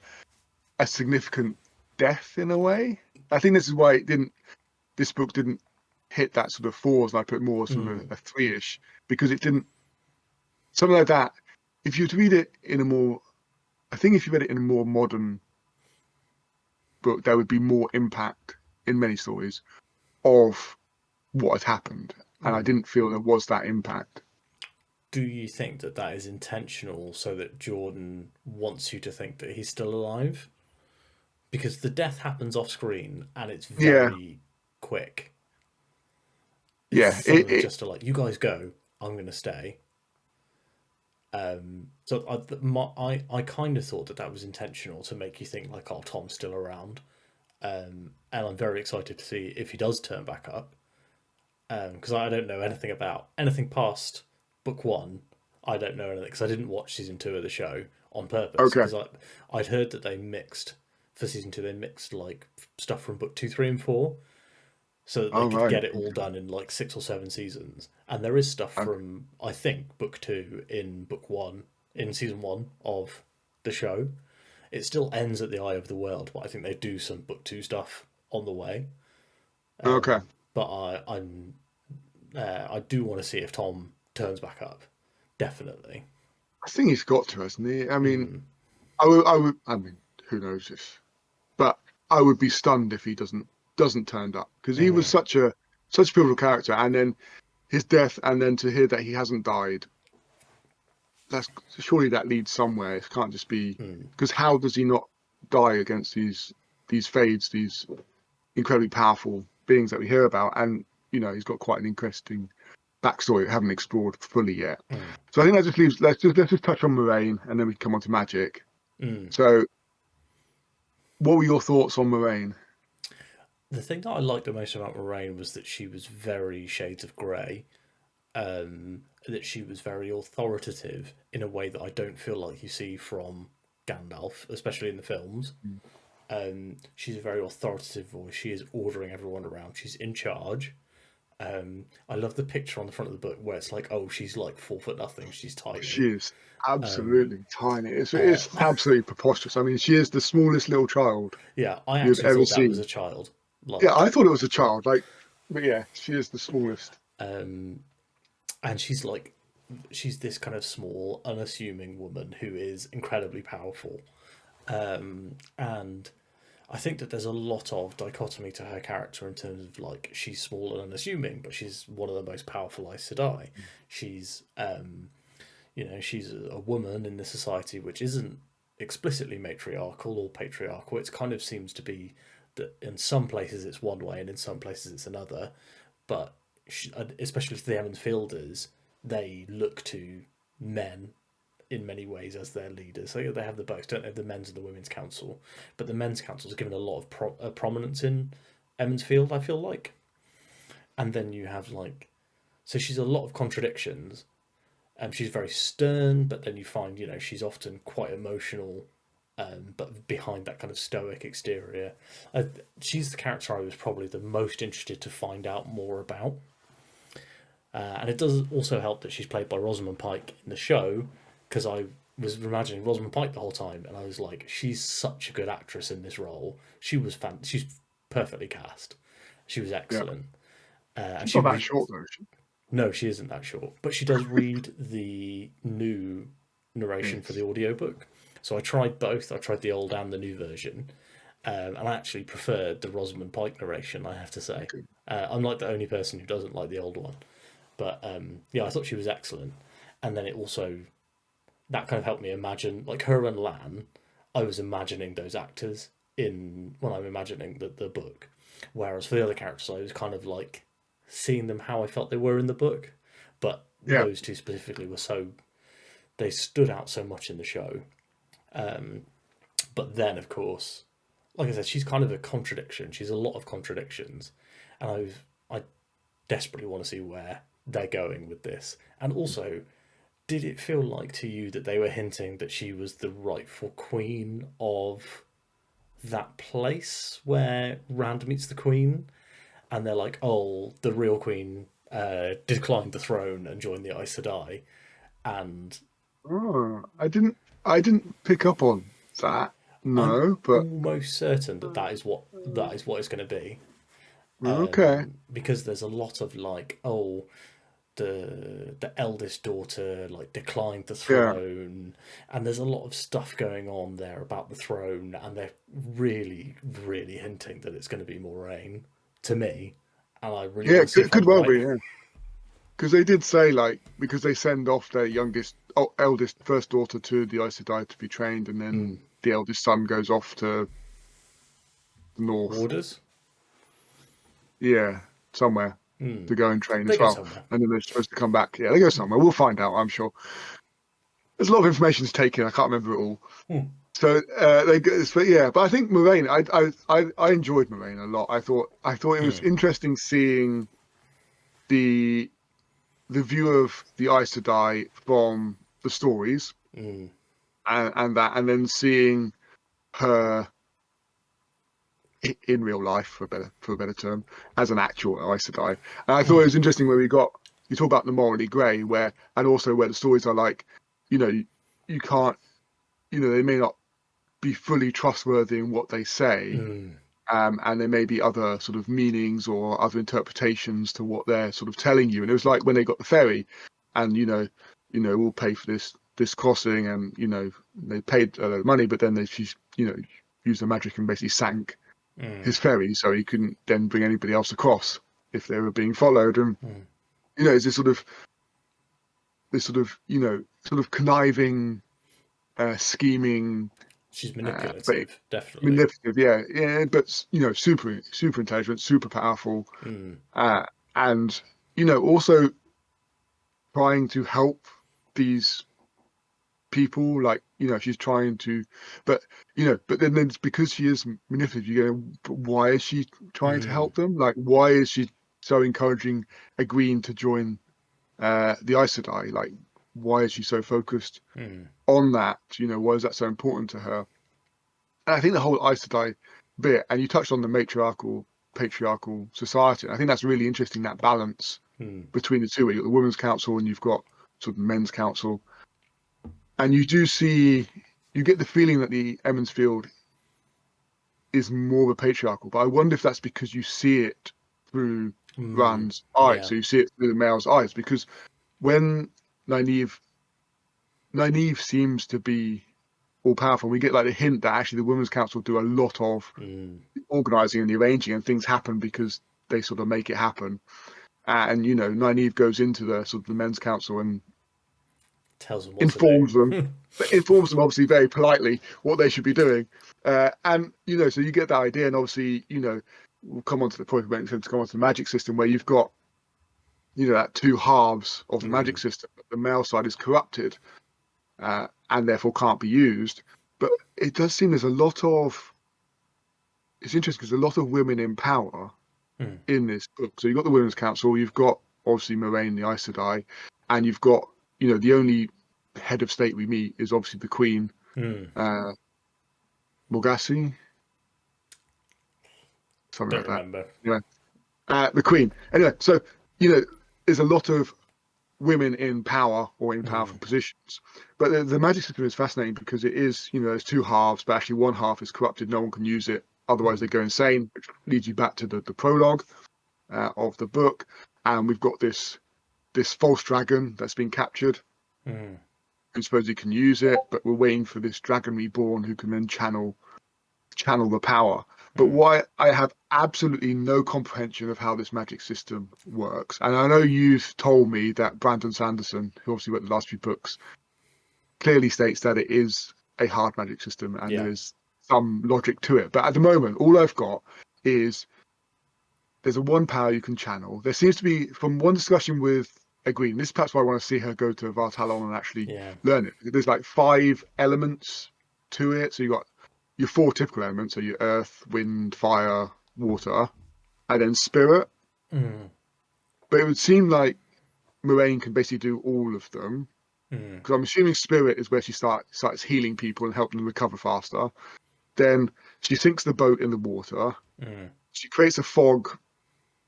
significant death in a way. I think this is why this book didn't hit that sort of fours, and I put more sort of Mm. a three-ish, because it didn't, something like that. If you were to read it in a more, I think if you read it in a more modern book, there would be more impact in many stories of what had happened. And I Mm. didn't feel there was that impact. Do you think that that is intentional so that Jordan wants you to think that he's still alive? Because the death happens off screen and it's Yeah, very quick. It's yeah. suddenly just like, you guys go, I'm going to stay. So I kind of thought that that was intentional to make you think like, oh, Tom's still around. And I'm very excited to see if he does turn back up. Because I don't know anything about anything past book one. I don't know anything because I didn't watch season two of the show on purpose Okay. because I'd heard that they mixed for season two. They mixed like stuff from book two, three, and four, so that they All could right. get it all done in like 6 or 7 seasons. And there is stuff Okay. from I think book two in book one in season one of the show. It still ends at the Eye of the World, but I think they do some book two stuff on the way. Okay. But I do want to see if Tom turns back up. Definitely. I think he's got to, hasn't he? I mean, Mm, I mean, who knows if, but I would be stunned if he doesn't turn up, because he was mm, such a pivotal character, and then his death, and then to hear that he hasn't died. That's surely that leads somewhere. It can't just be because how does he not die against these fades, these incredibly powerful beings that we hear about? And he's got quite an interesting backstory we haven't explored fully yet. So I think that just leaves. Let's just touch on Moraine, and then we can come on to magic. So, what were your thoughts on Moraine? The thing that I liked the most about Moraine was that she was very Shades of Grey. That she was very authoritative in a way that I don't feel like you see from Gandalf, especially in the films. She's a very authoritative voice. She is ordering everyone around. She's in charge. I love the picture on the front of the book where it's like, oh, she's like 4 foot nothing. She's tiny. She is absolutely tiny. It's absolutely preposterous. I mean, she is the smallest little child. Yeah, I you've actually ever thought seen. that was a child. Like, yeah, I thought it was a child. But yeah, she is the smallest. And she's this kind of small, unassuming woman who is incredibly powerful. And I think that there's a lot of dichotomy to her character in terms of like she's small and unassuming, but she's one of the most powerful Aes Sedai. She's she's a woman in the society which isn't explicitly matriarchal or patriarchal. It kind of seems to be that in some places it's one way and in some places it's another. But especially to the Emmons Fielders, they look to men in many ways as their leaders. So they have the both, don't they? The men's and the women's council, but the men's council is given a lot of prominence in Emmons Field, I feel like. And then you have so she's a lot of contradictions. She's very stern, but then you find she's often quite emotional. But behind that kind of stoic exterior, she's the character I was probably the most interested to find out more about. And it does also help that she's played by Rosamund Pike in the show, because I was imagining Rosamund Pike the whole time, and I was like, she's such a good actress in this role. She's perfectly cast. She was excellent. Yeah. She's not that short though. No, she isn't that short, but she does read the new narration for the audiobook. So I tried both. I tried the old and the new version. And I actually preferred the Rosamund Pike narration, I have to say. I'm like the only person who doesn't like the old one. But I thought she was excellent. And then it also, that kind of helped me imagine, like her and Lan, I was imagining those actors when I'm imagining the book. Whereas for the other characters, I was kind of like seeing them how I felt they were in the book. But those two specifically they stood out so much in the show. But then, of course, like I said, she's kind of a contradiction. She's a lot of contradictions. And I desperately want to see where they're going with this. And also, did it feel like to you that they were hinting that she was the rightful queen of that place where Rand meets the queen? And they're like, oh, the real queen declined the throne and joined the Aes Sedai. And I didn't pick up on that. No, but almost certain that is what it's going to be. Okay. Because there's a lot of the eldest daughter declined the throne, and there's a lot of stuff going on there about the throne, and they're really, really hinting that it's going to be Moraine to me, and I really want to see if could I'm well right. be, yeah. Because they did say because they send off their eldest first daughter to the Aes Sedai to be trained, and then the eldest son goes off to the north. Orders? Yeah, somewhere to go and train as well. Somewhere. And then they're supposed to come back. Yeah, they go somewhere. We'll find out, I'm sure. There's a lot of information to take in. I can't remember it all. So but I think Moraine. I enjoyed Moraine a lot. I thought it was interesting seeing the view of the Aes Sedai from the stories, and then seeing her in real life, for a better term, as an actual Aes Sedai. And I thought it was interesting where you talk about the morally grey, and also where the stories are like, you can't, they may not be fully trustworthy in what they say, and there may be other sort of meanings or other interpretations to what they're sort of telling you. And it was like when they got the ferry, and we'll pay for this crossing, and they paid a lot of money, but then they used the magic and basically sank his ferry, so he couldn't then bring anybody else across if they were being followed. And it's this sort of sort of conniving, scheming, She's but manipulative, definitely. manipulative, yeah, but super intelligent, super powerful, and also trying to help these people. Like she's trying to, but but then it's because she is manipulative. You go, but why is she trying to help them? Like, why is she so encouraging, agreeing to join the Aes Sedai? Like, why is she so focused on that? Why is that so important to her? And I think the whole Aes Sedai bit, and you touched on the patriarchal society. I think that's really interesting, that balance between the two. Where you've got the women's council and you've got sort of men's council, and you get the feeling that the Emond's Field is more of a patriarchal. But I wonder if that's because you see it through Rand's eyes, Yeah. so you see it through the male's eyes. Because when Nynaeve seems to be all powerful, we get like a hint that actually the Women's Council do a lot of organising and the arranging, and things happen because they sort of make it happen. And Nynaeve goes into the sort of the Men's Council and Tells them what to informs them, do. but informs them obviously very politely what they should be doing. And so you get that idea, and obviously we'll come on to the point when to come on to the magic system, where you've got that two halves of the magic system. The male side is corrupted, and therefore can't be used. But it does seem there's a lot of it's interesting because there's a lot of women in power in this book. So you've got the Women's Council, you've got obviously Moraine, the Aes Sedai, and you've got the only head of state we meet is obviously the Queen, Morgassi, something Don't like that. remember. The Queen. Anyway, so there's a lot of women in power or in powerful positions. But the magic system is fascinating because it is, there's two halves, but actually one half is corrupted. No one can use it. Otherwise they go insane, which leads you back to the prologue of the book. And we've got this false dragon that's been captured, who supposedly can use it, but we're waiting for this dragon reborn who can then channel the power. But why I have absolutely no comprehension of how this magic system works. And I know you've told me that Brandon Sanderson, who obviously wrote the last few books, clearly states that it is a hard magic system and there is some logic to it. But at the moment, all I've got is there's a one power you can channel. There seems to be, from one discussion with Egwene, this is perhaps why I want to see her go to Vartalon and actually learn it. There's like 5 elements to it. So you've got your 4 typical elements, so your earth, wind, fire, water, and then spirit. But it would seem like Moraine can basically do all of them, because I'm assuming spirit is where she starts healing people and helping them recover faster. Then she sinks the boat in the water. She creates a fog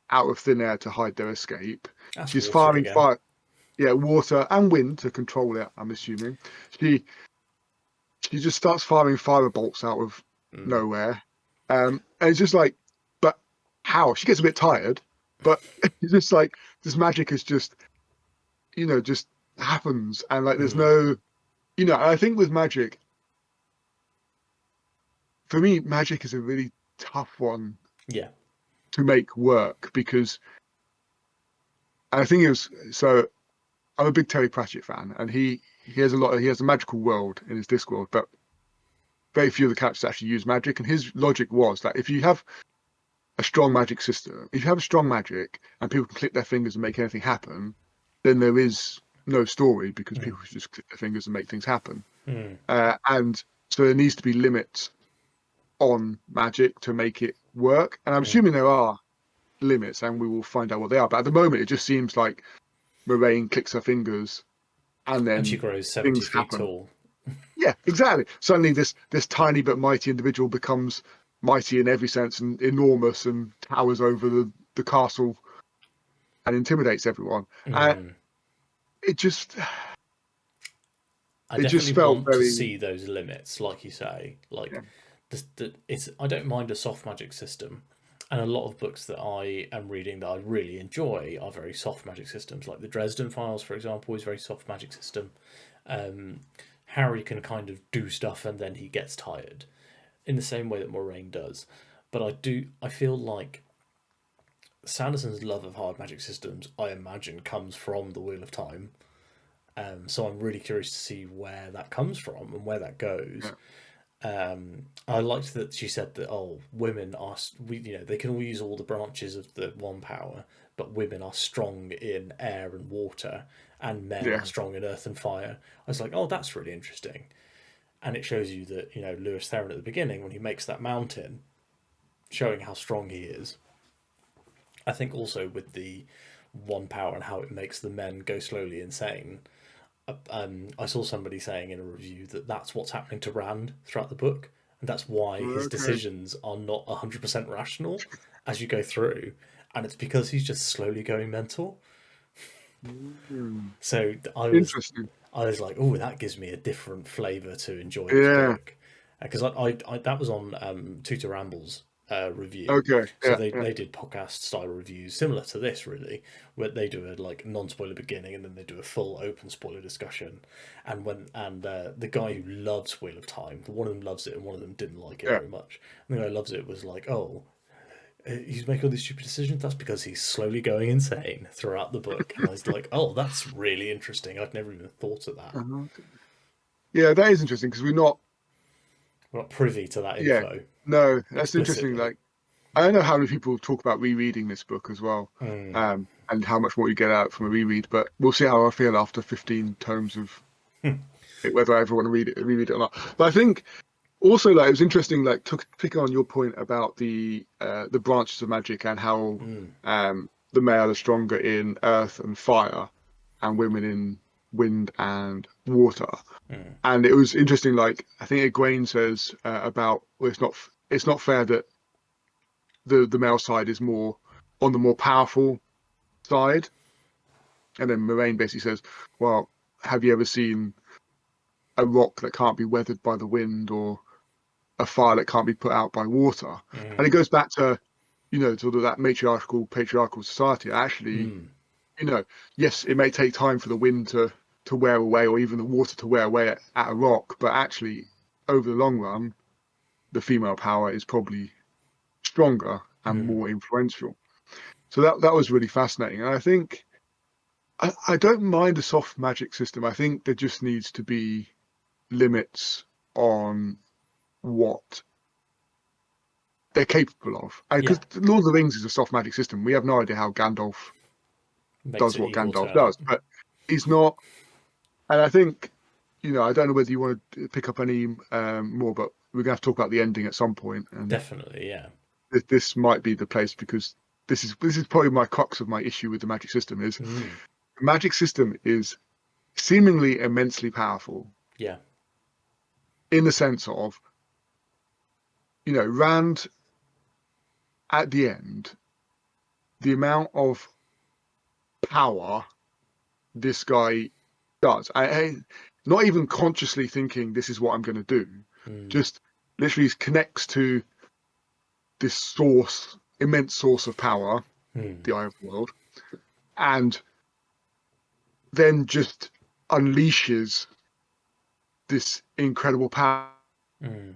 out of thin air to hide their escape. That's She's water firing again. water and wind to control it, I'm assuming. She just starts firing fire bolts out of nowhere. And it's just like, but how? She gets a bit tired, but it's just like this magic is just, just happens. And like, there's no, and I think with magic, for me, magic is a really tough one to make work because I think it was, so I'm a big Terry Pratchett fan, and he has a magical world in his Discworld, but very few of the characters actually use magic. And his logic was that if you have a strong magic system, if you have a strong magic and people can click their fingers and make anything happen, then there is no story because people should just click their fingers and make things happen. And so there needs to be limits on magic to make it work. And I'm assuming there are limits, and we will find out what they are. But at the moment, it just seems like Moraine clicks her fingers and And she then grows 70 things feet happen. tall. Yeah, exactly. Suddenly, this tiny but mighty individual becomes mighty in every sense and enormous and towers over the castle and intimidates everyone. It just I it just definitely felt want to very see those limits, like you say. Like, yeah. it's I don't mind a soft magic system, and a lot of books that I am reading that I really enjoy are very soft magic systems. Like the Dresden Files, for example, is a very soft magic system. Harry can kind of do stuff and then he gets tired, in the same way that Moraine does. But I feel like Sanderson's love of hard magic systems, I imagine, comes from the Wheel of Time. So I'm really curious to see where that comes from and where that goes. Yeah. I liked that she said that women are they can all use all the branches of the one power, but women are strong in air and water, and men Yeah. are strong in earth and fire. I was like, oh, that's really interesting, and it shows you that Lewis Theron at the beginning when he makes that mountain, showing how strong he is. I think also with the one power and how it makes the men go slowly insane. I saw somebody saying in a review that that's what's happening to Rand throughout the book, and that's why his Okay. decisions are not 100% rational as you go through, and it's because he's just slowly going mental. Mm. So Interesting. I was like, oh, that gives me a different flavour to enjoy this Yeah. book, because I that was on Tutor Ramble's review. Okay. So Yeah. they Yeah. did podcast style reviews similar to this, really, where they do a like non spoiler beginning and then they do a full open spoiler discussion. And the guy who loves Wheel of Time, one of them loves it and one of them didn't like it Yeah. very much. And the guy who loves it was like, oh, he's making all these stupid decisions. That's because he's slowly going insane throughout the book. And I was like, oh, that's really interesting. I'd never even thought of that. Uh-huh. Yeah, that is interesting because we're not. We're not privy to that Yeah. info No, that's interesting. explicitly. Like, I don't know how many people talk about rereading this book as well, Mm, and how much more you get out from a reread. But we'll see how I feel after 15 tomes of it, whether I ever want to reread it or not. But I think also, like, it was interesting, like, to pick on your point about the branches of magic and how mm, the male are stronger in earth and fire, and women in wind and water. mm, And it was interesting, like, I think Egwene says about, well, it's not fair that the male side is more on the more powerful side. And then Moraine basically says, well, have you ever seen a rock that can't be weathered by the wind, or a fire that can't be put out by water? And it mm, goes back to, sort of that patriarchal society. Actually, mm, you know, yes, it may take time for the wind to wear away, or even the water to wear away at a rock, but actually, over the long run, the female power is probably stronger and mm. more influential. So that was really fascinating. And I think I don't mind a soft magic system. I think there just needs to be limits on what they're capable of. Yeah, Because Lord of the Rings is a soft magic system. We have no idea how Gandalf makes does it what evil Gandalf turn up. does, but he's not. And I think, I don't know whether you want to pick up any more, but we're going to have to talk about the ending at some point. And Definitely, yeah. this might be the place, because this is probably my crux of my issue with the magic system is Mm, the magic system is seemingly immensely powerful yeah. in the sense of, Rand at the end, the amount of power this guy does. Not even consciously thinking this is what I'm going to do, Mm, just literally connects to this immense source of power, mm, the Eye of the World, and then just unleashes this incredible power mm,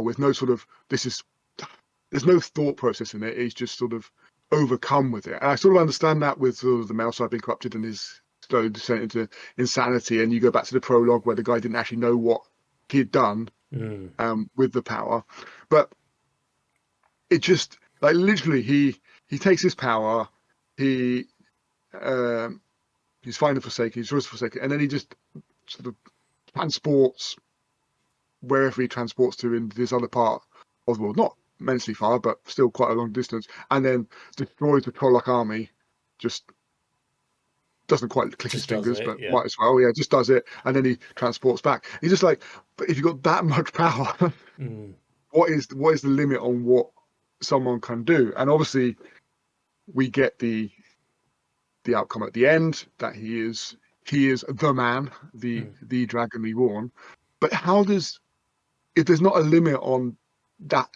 with no sort of there's no thought process in it. He's just sort of overcome with it. And I sort of understand that with sort of the male side being corrupted and his slow descent into insanity. And you go back to the prologue where the guy didn't actually know what he'd done mm, with the power. But it just, like, literally he takes his power, he um, he's fine and forsaken, he's always forsaken, and then he just sort of transports wherever he transports to in this other part of the world, not immensely far, but still quite a long distance, and then destroys the Trolloc army. Just doesn't quite click his just does fingers, it, but yeah. might as well. Yeah, just does it, and then he transports back. He's just like, but if you've got that much power, Mm, what is the limit on what someone can do? And obviously, we get the outcome at the end that he is the man, the mm. the dragon reborn. But how does if there's not a limit on that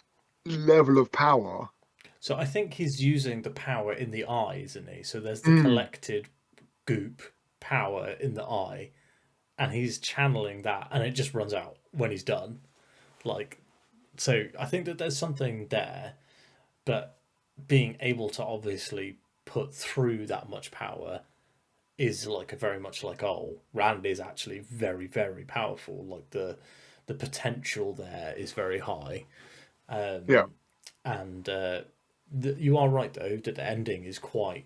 level of power? So I think he's using the power in the eye, isn't he? So there's the Mm, collected goop power in the eye, and he's channeling that, and it just runs out when he's done. Like, so I think that there's something there, but being able to obviously put through that much power is like a very much like, oh, Rand is actually very, very powerful. Like the potential there is very high. Yeah, And you are right though that the ending is quite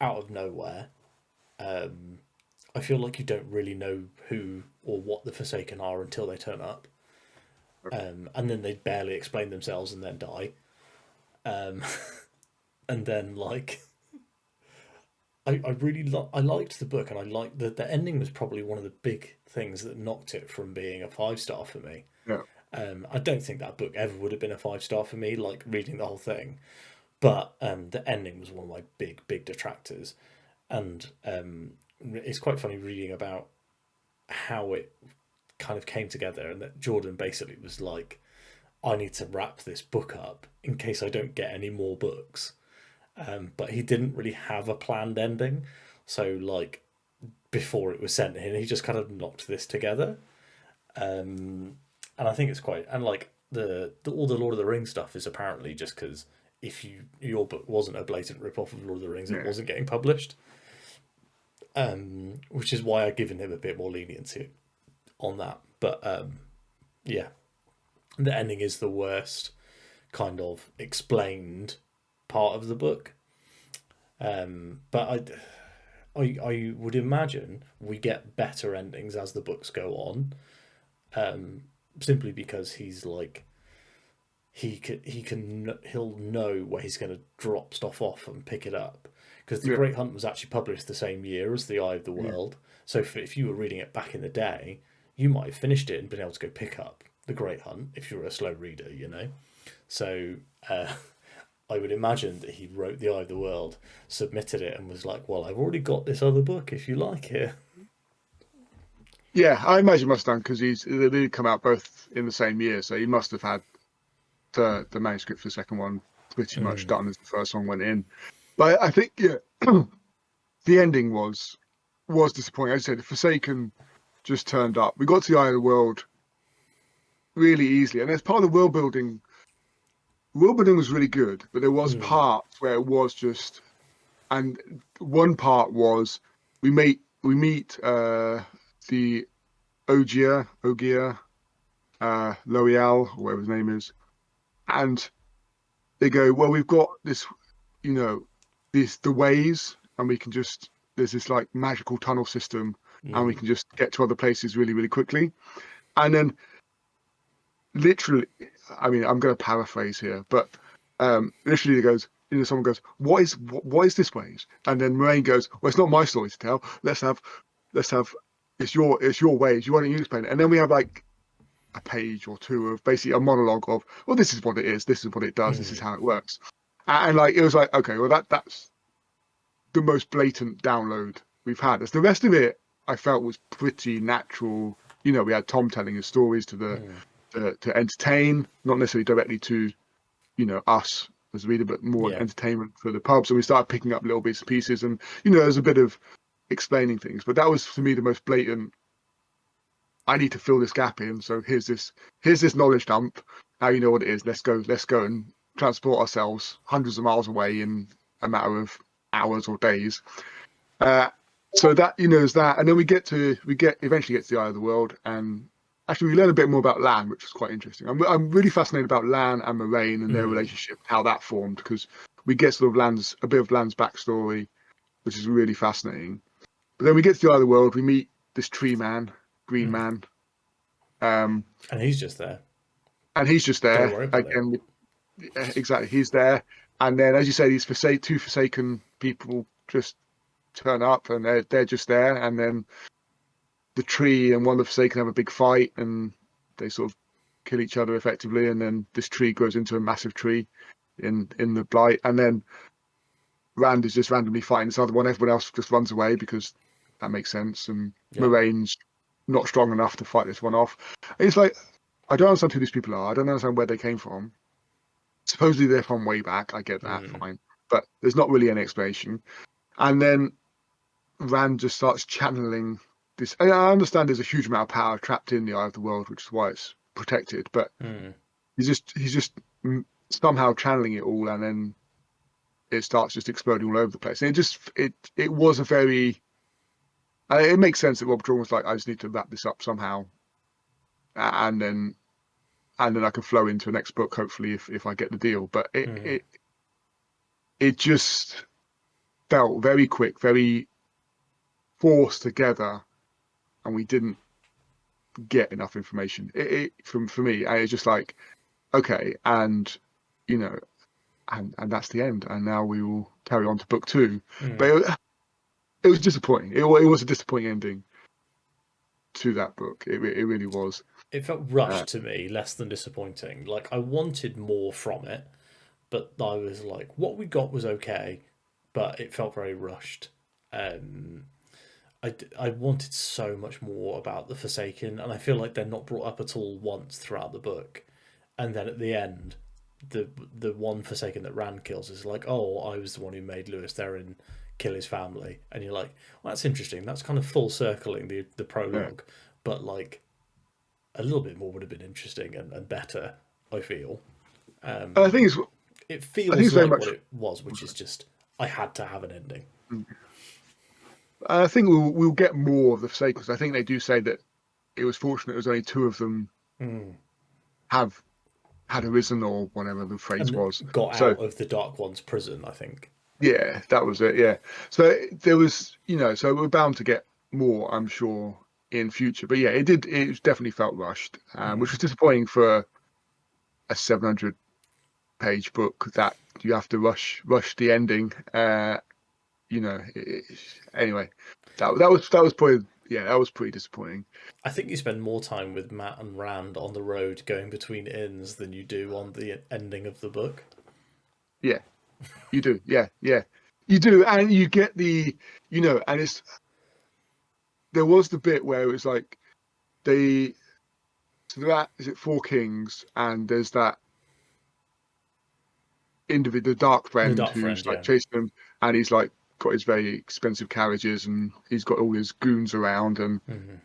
out of nowhere. I feel like you don't really know who or what the Forsaken are until they turn up, and then they barely explain themselves and then die. Um, and then like I really I liked the book, and I liked the ending was probably one of the big things that knocked it from being a 5 star for me. yeah, I don't think that book ever would have been a 5 star for me, like reading the whole thing. But the ending was one of my big detractors, and it's quite funny reading about how it kind of came together, and that Jordan basically was like, "I need to wrap this book up in case I don't get any more books." But he didn't really have a planned ending, so like before it was sent in, he just kind of knocked this together. And I think it's quite, and like all the Lord of the Rings stuff is apparently just because if your book wasn't a blatant rip off of Lord of the Rings, it yeah. wasn't getting published. Which is why I've given him a bit more leniency on that. But yeah, the ending is the worst kind of explained part of the book. But I would imagine we get better endings as the books go on, simply because he's like he'll know where he's going to drop stuff off and pick it up, because the Yeah, Great Hunt was actually published the same year as the Eye of the yeah, World. So if you were reading it back in the day, you might have finished it and been able to go pick up the Great Hunt if you were a slow reader, you know. So uh, I would imagine that he wrote the Eye of the World, submitted it, and was like, "Well, I've already got this other book if you like it." yeah. I imagine must have done because they did come out both in the same year, so he must have had the manuscript for the second one pretty much done as the first one went in. But I think yeah, the ending was disappointing. As I said, the Forsaken just turned up. We got to the Eye of the World really easily, and as part of the world building, was really good. But there was Mm, parts where it was just, and one part was we meet the Ogier, L'Oreal, or whatever his name is, and they go, well, we've got this, you know, the ways, and we can just there's this like magical tunnel system, and we mm, can just get to other places really, really quickly. And then literally, I mean, I'm going to paraphrase here, but literally, it goes, someone goes, what is this ways? And then Moraine goes, well, it's not my story to tell. Let's have it's your ways. Why don't you explain it? And then we have like a page or two of basically a monologue of, well, this is what it is, this is what it does, this is mm, how it works. And like it was like, okay, well that's the most blatant download we've had. As the rest of it, I felt was pretty natural. We had Tom telling his stories mm. to entertain, not necessarily directly to us as a reader, but more Yeah. entertainment for the pub. So we started picking up little bits and pieces, and there's a bit of explaining things. But that was for me the most blatant. I need to fill this gap in. So here's this knowledge dump. Now you know what it is. Let's go and transport ourselves hundreds of miles away in a matter of hours or days. Uh, so that is that, and then we eventually get to the Eye of the World, and actually we learn a bit more about Lan, which was quite interesting. I'm really fascinated about Lan and Moraine and their Mm. relationship, how that formed, because we get sort of a bit of Lan's backstory, which is really fascinating. But then we get to the Eye of the World, we meet this tree man, Green Mm. Man, um, And he's just there. and he's just Don't there worry about it. again. Exactly, he's there, and then as you say, these two Forsaken people just turn up, and they're just there, and then the tree and one of the Forsaken have a big fight, and they sort of kill each other effectively, and then this tree grows into a massive tree in the blight, and then Rand is just randomly fighting this other one. Everyone else just runs away because that makes sense, and Yeah. Moraine's not strong enough to fight this one off. And it's like, I don't understand who these people are. I don't understand where they came from. Supposedly they're from way back. I get that, Mm. fine, but there's not really any explanation. And then Rand just starts channeling this. And I understand there's a huge amount of power trapped in the Eye of the World, which is why it's protected. But Mm. he's just somehow channeling it all, and then it starts just exploding all over the place. And it was a very, it makes sense that Rob Jordan was like, I just need to wrap this up somehow, and then I can flow into the next book, hopefully, if I get the deal. But it just felt very quick, very forced together, and we didn't get enough information. For me, and it's just like, okay, and you know, and that's the end. And now we will carry on to book two. But it was disappointing. It was a disappointing ending to that book. It really was. It felt rushed to me, less than disappointing. Like, I wanted more from it, but I was like, what we got was okay, but it felt very rushed. I wanted so much more about the Forsaken, and I feel like they're not brought up at all once throughout the book. And then at the end, the one Forsaken that Rand kills is like, oh, I was the one who made Lewis Theron kill his family, and you're like, well, that's interesting. That's kind of full circling the prologue, but like a little bit more would have been interesting and better. I feel. I think it I think feels it's very like much. what it was, which is just I had to have an ending. I think we'll get more of the Forsakens. I think they do say that it was fortunate it was only two of them have had arisen, or whatever the phrase And was. got So out of the Dark One's prison, I think. yeah, that was it. Yeah. So there was, so we're bound to get more, I'm sure, in future. But yeah, it definitely felt rushed, which was disappointing for a 700-page book that you have to rush the ending. Anyway, that was probably, that was pretty disappointing. I think you spend more time with Matt and Rand on the road going between inns than you do on the ending of the book. Yeah, you do. Yeah, you do, and you get and there was the bit where it was like is it Four Kings, and there's that individual, the dark The friend, Dark who's Friend, like yeah. chasing them, and he's like got his very expensive carriages, and he's got all his goons around, and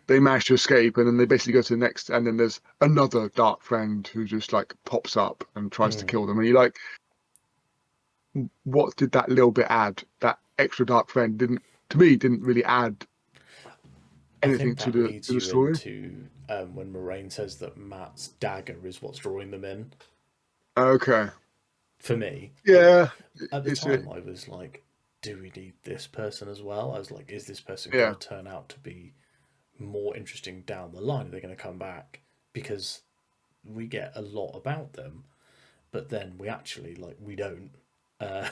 they manage to escape, and then they basically go to the next, and then there's another dark friend who just like pops up and tries to kill them, and you're like, what did that little bit add? That extra dark friend didn't really add I anything think to that leads the you story. into when Moraine says that Matt's dagger is what's drawing them in. Okay. For me, Yeah. at the It's a time, I was like, do we need this person as well? I was like, is this person going yeah. to turn out to be more interesting down the line? Are they going to come back? Because we get a lot about them, but then we actually, like, we don't. Uh,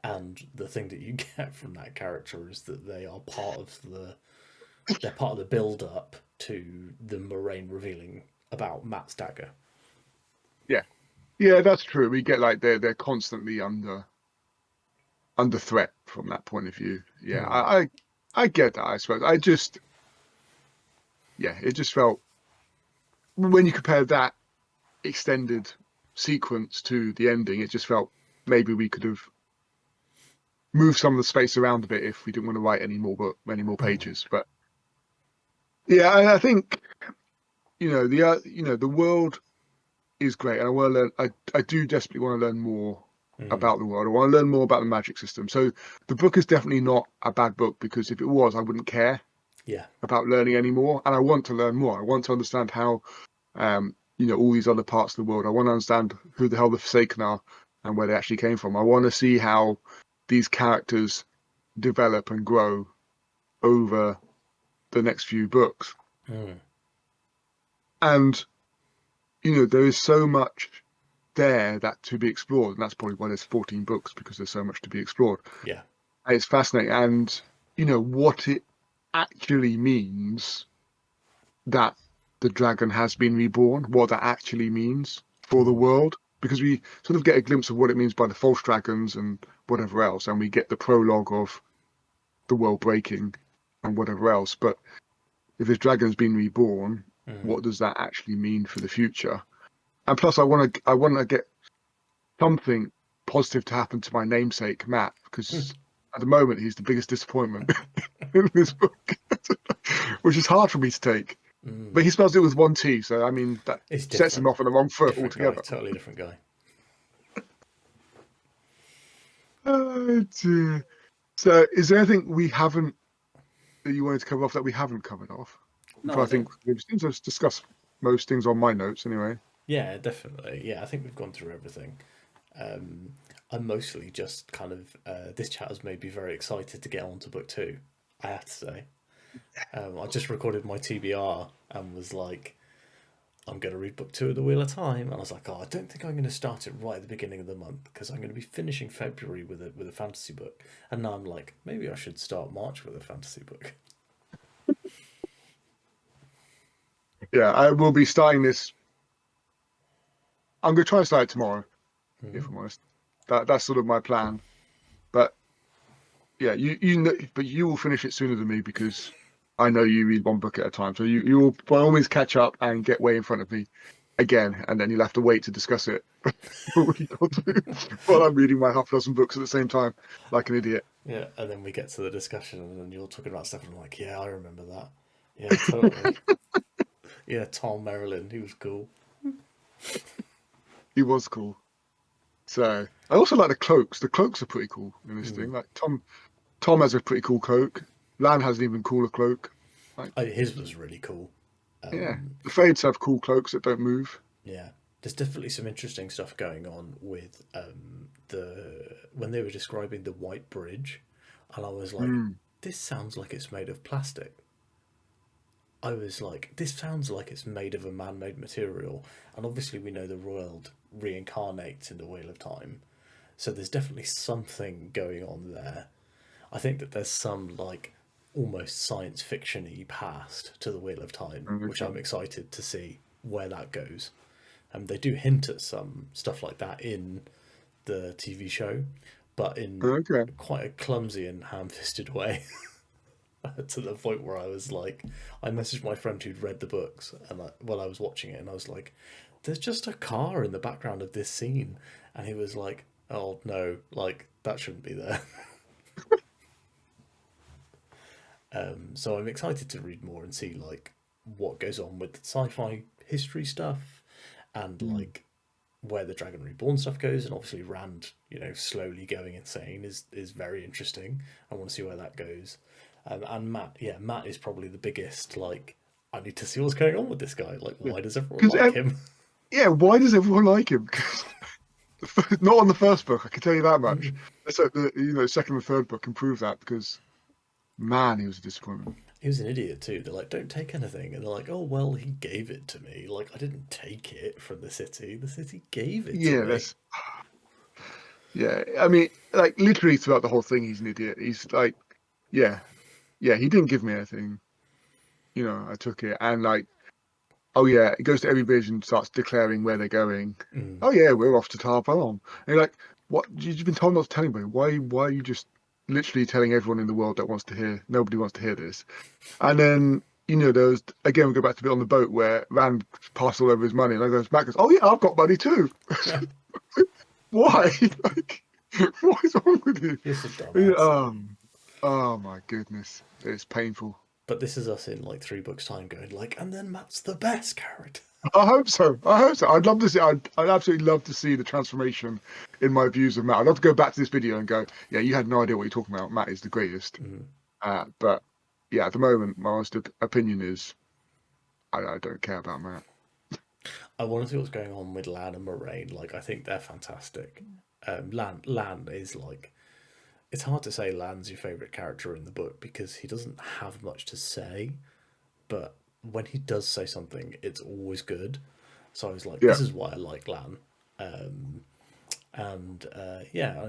and the thing that you get from that character is that they are they're part of the build up to the Moraine revealing about Matt's dagger. Yeah. Yeah, that's true. We get like they're constantly under threat from that point of view. Yeah, I get that, I suppose. It just felt, when you compare that extended sequence to the ending, it just felt maybe we could have moved some of the space around a bit if we didn't want to write any more pages. But yeah, I think the world is great, and I want to learn. I do desperately want to learn more about the world. I want to learn more about the magic system. So the book is definitely not a bad book, because if it was, I wouldn't care Yeah. about learning anymore. And I want to learn more. I want to understand how, all these other parts of the world. I want to understand who the hell the Forsaken are and where they actually came from. I want to see how these characters develop and grow over the next few books. And there is so much there that to be explored, and that's probably why there's 14 books, because there's so much to be explored. Yeah. And it's fascinating, and what it actually means that the dragon has been reborn, what that actually means for the world, because we sort of get a glimpse of what it means by the false dragons and whatever else, and we get the prologue of the world breaking and whatever else. But if this dragon's been reborn, what does that actually mean for the future? And plus, I want to get something positive to happen to my namesake Matt, because at the moment he's the biggest disappointment in this book, which is hard for me to take. But he spells it with one T, so I mean that It's sets him different. off on the wrong foot Different guy. altogether. Totally different guy. Oh, dear. So, is there anything we haven't that you wanted to cover off that we haven't covered off? I'm No, I trying to think. don't. We've seemed to discuss most things on my notes anyway. Yeah, definitely. Yeah, I think we've gone through everything. Um, I'm mostly just kind of this chat has made me very excited to get on to book two. I have to say, I just recorded my TBR and was like, I'm going to read book two of The Wheel of Time, and I was like, oh, I don't think I'm going to start it right at the beginning of the month because I'm going to be finishing February with a fantasy book, and now I'm like, maybe I should start March with a fantasy book. Yeah, I will be starting this. I'm going to try and start it tomorrow, if Mhm. I'm honest. That's sort of my plan. But yeah, you know, but you will finish it sooner than me because I know you read one book at a time. So you will by all means catch up and get way in front of me again, and then you'll have to wait to discuss it while I'm reading my half dozen books at the same time, like an idiot. Yeah, and then we get to the discussion, and then you're talking about stuff, and I'm like, yeah, I remember that. Yeah, totally. Yeah, Tom Marilyn, he was cool. He was cool. So I also like the cloaks. The cloaks are pretty cool in this Mm. thing. Like Tom has a pretty cool cloak. Lan has an even cooler cloak. Like, His was really cool. yeah, Um, the Fades have cool cloaks that don't move. yeah, there's definitely some interesting stuff going on with the when they were describing the White Bridge, and I was like, Mm, this sounds like it's made of plastic. I was like, this sounds like it's made of a man-made material, and obviously we know the world reincarnates in the Wheel of Time, so there's definitely something going on there. I think that there's some like almost science fiction-y past to the Wheel of Time, which I'm okay. excited to see where that goes. They do hint at some stuff like that in the TV show, but in Okay. quite a clumsy and ham-fisted way. To the point where I was like, I messaged my friend who'd read the books, and while I was watching it, and I was like, "There's just a car in the background of this scene," and he was like, "Oh no, like that shouldn't be there." So I'm excited to read more and see like what goes on with the sci-fi history stuff and Mm. like where the Dragon Reborn stuff goes, and obviously Rand, slowly going insane is very interesting. I want to see where that goes. And Matt, yeah, Matt is probably the biggest. Like, I need to see what's going on with this guy. Like, Yeah. why does everyone Because like him? yeah, why does everyone like him? 'Cause not on the first book, I can tell you that much. So the second and third book can prove that because man, he was a disappointment. He was an idiot too. They're like, don't take anything, and they're like, oh well, he gave it to me. Like, I didn't take it from the city. The city gave it to Yeah, me. that's yeah. I mean, like literally throughout the whole thing, he's an idiot. He's like, yeah, yeah. He didn't give me anything. I took it, and like, oh yeah, he goes to every village and starts declaring where they're going. Mm. Oh yeah, we're off to Tar Valon. And you're like, what? You've been told not to tell anybody. Why are you just literally telling everyone in the world that wants to hear? Nobody wants to hear this. And then there was again we go back to the bit on the boat where Rand passed all over his money, and I goes back and goes, oh yeah, I've got money too. Why? Like, what is wrong with you? He's a Yeah, dumbass. oh my goodness, it's painful. But this is us in like 3 books time going like, and then Matt's the best character. I hope so. I hope so. I'd love to see. I'd absolutely love to see the transformation in my views of Matt. I'd love to go back to this video and go, yeah, you had no idea what you're talking about. Matt is the greatest. Mm. But yeah, at the moment, my honest opinion is I don't care about Matt. I want to see what's going on with Lan and Moraine. Like, I think they're fantastic. Lan is like, it's hard to say Lan's your favorite character in the book because he doesn't have much to say, but when he does say something, it's always good. So I was like, Yeah, this is why I like Lan. Um, and yeah,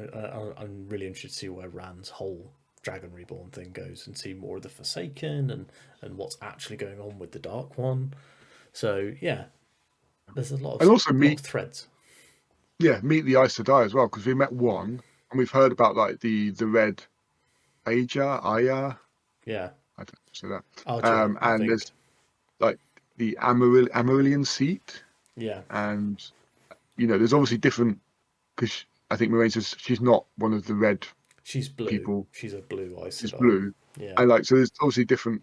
I'm really interested to see where Rand's whole Dragon Reborn thing goes and see more of the Forsaken and what's actually going on with the Dark One. So yeah, there's a lot and of also lot of meet threads. meet the Aes Sedai as well because we met one and we've heard about like the red Aya. Yeah, I don't know, say that. Arja, I And think. there's like the Amarillion seat, Yeah, and there's obviously different because I think Moraine says she's not one of the red she's blue. people; She's a blue Aes she's Sedai. blue, Yeah, and like so there's obviously different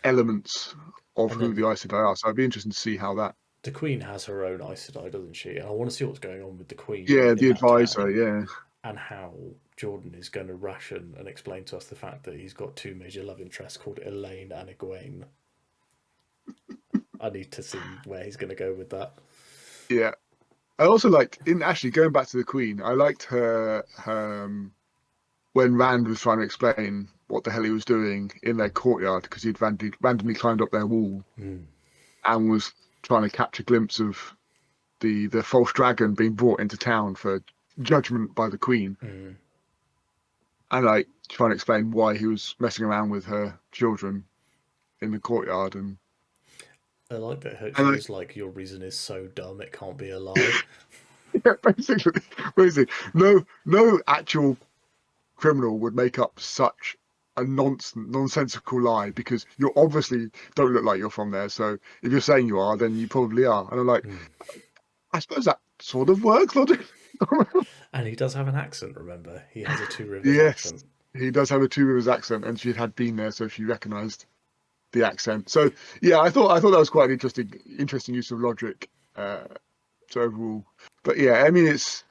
elements of and who then the Aes Sedai are. So I'd be interested to see how that. the Queen has her own Aes Sedai, doesn't she? And I want to see what's going on with the Queen Yeah, in the that advisor. town. Yeah, and how Jordan is going to ration and explain to us the fact that he's got two major love interests called Elaine and Egwene. I need to see where he's going to go with that. Yeah. I also liked, in actually going back to the Queen, I liked when Rand was trying to explain what the hell he was doing in their courtyard because he'd randomly climbed up their wall and was trying to catch a glimpse of the false dragon being brought into town for judgment by the Queen, and like trying to explain why he was messing around with her children in the courtyard. And I like that she and was like, your reason is so dumb it can't be a lie. yeah, basically, no actual criminal would make up such a nonsensical lie because you obviously don't look like you're from there. So if you're saying you are, then you probably are. And I'm like, I suppose that sort of works logically. And he does have an accent, remember? He has a Two Rivers Yes, accent. he does have a Two Rivers accent, and she had been there, so she recognised the accent. So yeah, I thought that was quite an interesting use of logic. So overall, but yeah, I mean, it's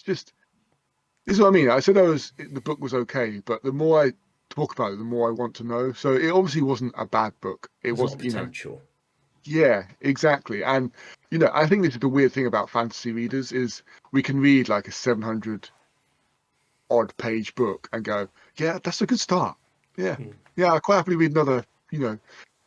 just this is what I mean. I said the book was okay, but the more I talk about it, the more I want to know. So it obviously wasn't a bad book. It There's a lot of wasn't, potential. yeah, exactly. And I think this is the weird thing about fantasy readers is we can read like a 700 odd page book and go, yeah, that's a good start. Yeah, yeah, I quite happily read another,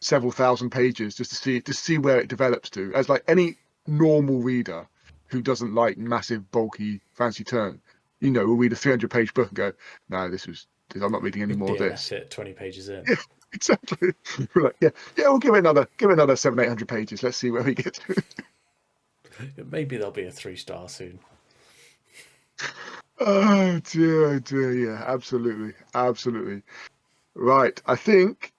several thousand pages just to see where it develops to. As like any normal reader who doesn't like massive, bulky, fancy turn, will read a 300-page book and go, no, I'm not reading any more of DNF this. it 20 pages in. Yeah, exactly. We're like, yeah, we'll give it another 700-800 pages. Let's see where we get to. Maybe there'll be a 3-star soon. Oh dear, yeah, absolutely. Right, I think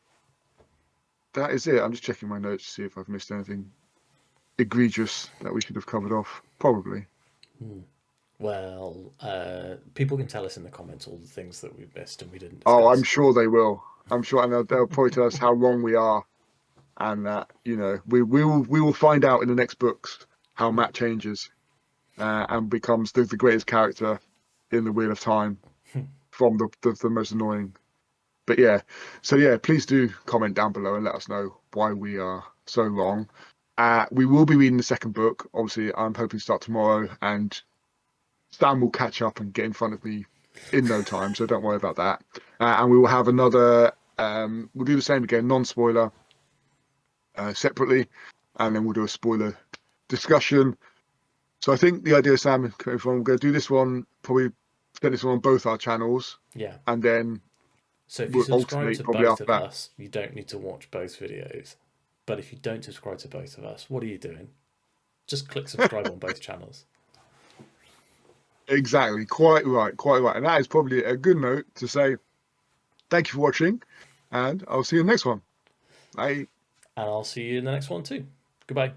that is it. I'm just checking my notes to see if I've missed anything egregious that we should have covered off. Probably. Well, people can tell us in the comments all the things that we've missed and we didn't Oh, discuss. I'm sure they will. I'm sure, and they'll probably tell us how wrong we are, and that we will find out in the next books how Matt changes and becomes the greatest character in the Wheel of Time from the most annoying. But yeah, so yeah, please do comment down below and let us know why we are so wrong. We will be reading the second book. Obviously, I'm hoping to start tomorrow, and Sam will catch up and get in front of me in no time, so don't worry about that. And we will have another. We'll do the same again, non-spoiler, separately, and then we'll do a spoiler discussion. So I think the idea, Sam, we're going to do this one, probably send this one on both our channels, Yeah. and then So if you we'll subscribe alternate to probably both after of that. us, you don't need to watch both videos. But if you don't subscribe to both of us, what are you doing? Just click subscribe on both channels. Exactly, quite right. And that is probably a good note to say thank you for watching, and I'll see you in the next one. Bye. And I'll see you in the next one too. Goodbye.